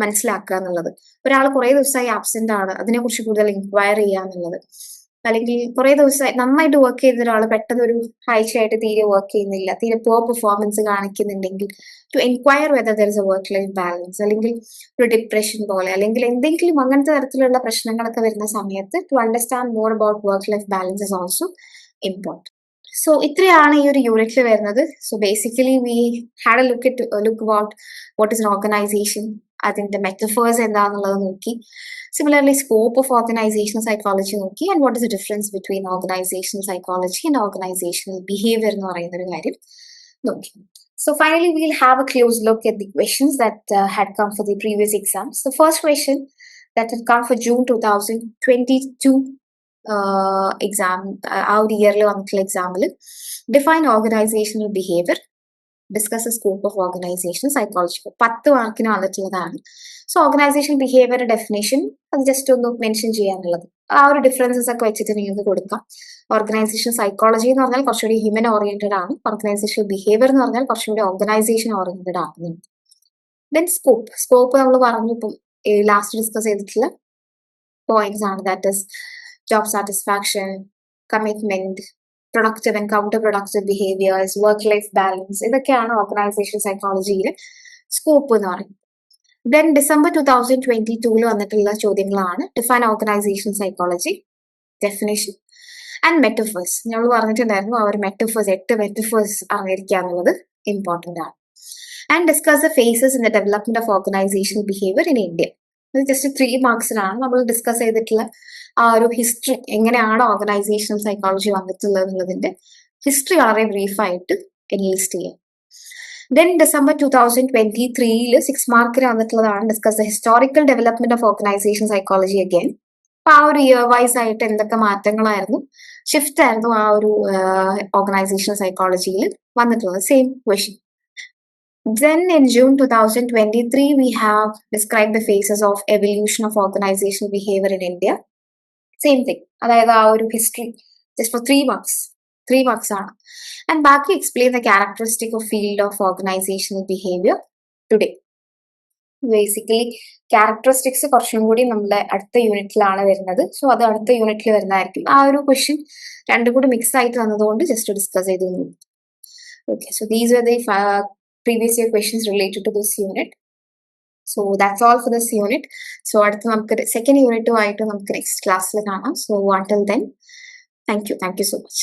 മനസ്സിലാക്കുക എന്നുള്ളത്. ഒരാൾ കുറെ ദിവസമായി ആബ്സെന്റ് ആണ്, അതിനെക്കുറിച്ച് കൂടുതൽ ഇൻക്വയർ ചെയ്യുക എന്നുള്ളത്. അല്ലെങ്കിൽ കുറെ ദിവസമായി നന്നായിട്ട് വർക്ക് ചെയ്ത ഒരാൾ പെട്ടെന്ന് ഒരു ആഴ്ചയായിട്ട് തീരെ വർക്ക് ചെയ്യുന്നില്ല, തീരെ പുവർ പെർഫോമൻസ് കാണിക്കുന്നുണ്ടെങ്കിൽ to enquire whether there is a work life balance, അല്ലെങ്കിൽ ഒരു ഡിപ്രഷൻ പോലെ അല്ലെങ്കിൽ എന്തെങ്കിലും അങ്ങനത്തെ തരത്തിലുള്ള പ്രശ്നങ്ങളൊക്കെ വരുന്ന സമയത്ത് to understand more about work life balance is also important. So ഇത്രയാണ് ഈ ഒരു യൂണിറ്റിൽ വരുന്നത്. So basically we had a look about what is an organisation, അതിന്റെ മെറ്റഫേഴ്സ് എന്താണെന്നുള്ളത് നോക്കി. Similarly scope of organisational psychology നോക്കി, and what is the difference between organisational psychology and organisational behaviour എന്ന് പറയുന്ന ഒരു കാര്യം നോക്കി. So finally, we'll have a close look at the questions that had come for the previous exams. The first question that had come for June 2022 exam, ആ ഒരു ഇയറിൽ വന്നിട്ടുള്ള എക്സാമിൽ define organisational behaviour, discuss the scope of organisation psychology. 10 മാർക്കിന് വന്നിട്ടുള്ളതാണ്. So organisation behaviour definition അത് just ഒന്ന് mention ചെയ്യാനുള്ളത്, ആ ഒരു ഡിഫറൻസസ് ഒക്കെ വെച്ചിട്ട് നിങ്ങൾക്ക് കൊടുക്കാം. ഓർഗനൈസേഷൻ സൈക്കോളജി എന്ന് പറഞ്ഞാൽ കുറച്ചുകൂടി ഹ്യൂമൻ ഓറിയന്റഡ് ആണ്, ഓർഗനൈസേഷൻ ബിഹേവിയർ എന്ന് പറഞ്ഞാൽ കുറച്ചുകൂടി ഓർഗനൈസേഷൻ ഓറിയന്റഡ് ആണ്. ദെൻ സ്കോപ്പ് നമ്മൾ പറഞ്ഞു, ഇപ്പം ലാസ്റ്റ് ഡിസ്കസ് ചെയ്തിട്ടുള്ള പോയിന്റ്സ് ആണ്. That is job satisfaction, commitment, productive and counter productive behaviours, work life balance, ഇതൊക്കെയാണ് ഓർഗനൈസേഷൻ സൈക്കോളജിയിൽ സ്കോപ്പ് എന്ന് പറയുന്നത്. ദെൻ ഡിസംബർ 2022 വന്നിട്ടുള്ള ചോദ്യങ്ങളാണ് define organisation psychology, definition and metaphors. ഞങ്ങൾ പറഞ്ഞിട്ടുണ്ടായിരുന്നു ആ ഒരു മെറ്റഫേഴ്സ്, 8 മെറ്റഫേഴ്സ് അറിഞ്ഞിരിക്കുക എന്നുള്ളത് ഇമ്പോർട്ടൻ്റ് ആണ്. And discuss the phases in the development of organisational behaviour in India. അത് ജസ്റ്റ് 3 മാർക്സിലാണ് നമ്മൾ ഡിസ്കസ് ചെയ്തിട്ടുള്ള ആ ഒരു ഹിസ്റ്ററി, എങ്ങനെയാണ് ഓർഗനൈസേഷണൽ സൈക്കോളജി വന്നിട്ടുള്ളത് എന്നുള്ളതിന്റെ ഹിസ്റ്ററി വളരെ ബ്രീഫായിട്ട് എൻലിസ്റ്റ് ചെയ്യാം. ദെൻ ഡിസംബർ 2023 6 മാർക്കിന് വന്നിട്ടുള്ളതാണ് discuss the historical development of organisation psychology again. അപ്പൊ ആ ഒരു ഇയർ വൈസ് ആയിട്ട് എന്തൊക്കെ മാറ്റങ്ങളായിരുന്നു, ഷിഫ്റ്റ് ആയിരുന്നു ആ ഒരു ഓർഗനൈസേഷൻ സൈക്കോളജിയിൽ വന്നിട്ടുള്ളത്, same question. Then in June 2023, we have described the phases of evolution of organizational behavior in India. Same thing. അതായത് ആ ഒരു ഹിസ്റ്ററി ജസ്റ്റ് ഫോർ 3 മാർക്സ് ആണ്. ആൻഡ് ബാക്കി explain the characteristic of field of organisational behaviour today. Basically characteristics കുറച്ചും കൂടി നമ്മുടെ അടുത്ത യൂണിറ്റിലാണ് വരുന്നത്. സോ അത് അടുത്ത യൂണിറ്റിൽ വരുന്നതായിരിക്കും. ആ ഒരു ക്വസ്റ്റ്യൻ രണ്ടും കൂടി മിക്സ് ആയിട്ട് വന്നതുകൊണ്ട് ജസ്റ്റ് ഡിസ്കസ് ചെയ്തു. Okay, so these were the previous year questions related to this unit. So that's all for this unit. So അടുത്ത നമുക്ക് സെക്കൻഡ് യൂണിറ്റുമായിട്ട് നമുക്ക് നെക്സ്റ്റ് ക്ലാസ്സിൽ കാണാം. So until then, thank you so much.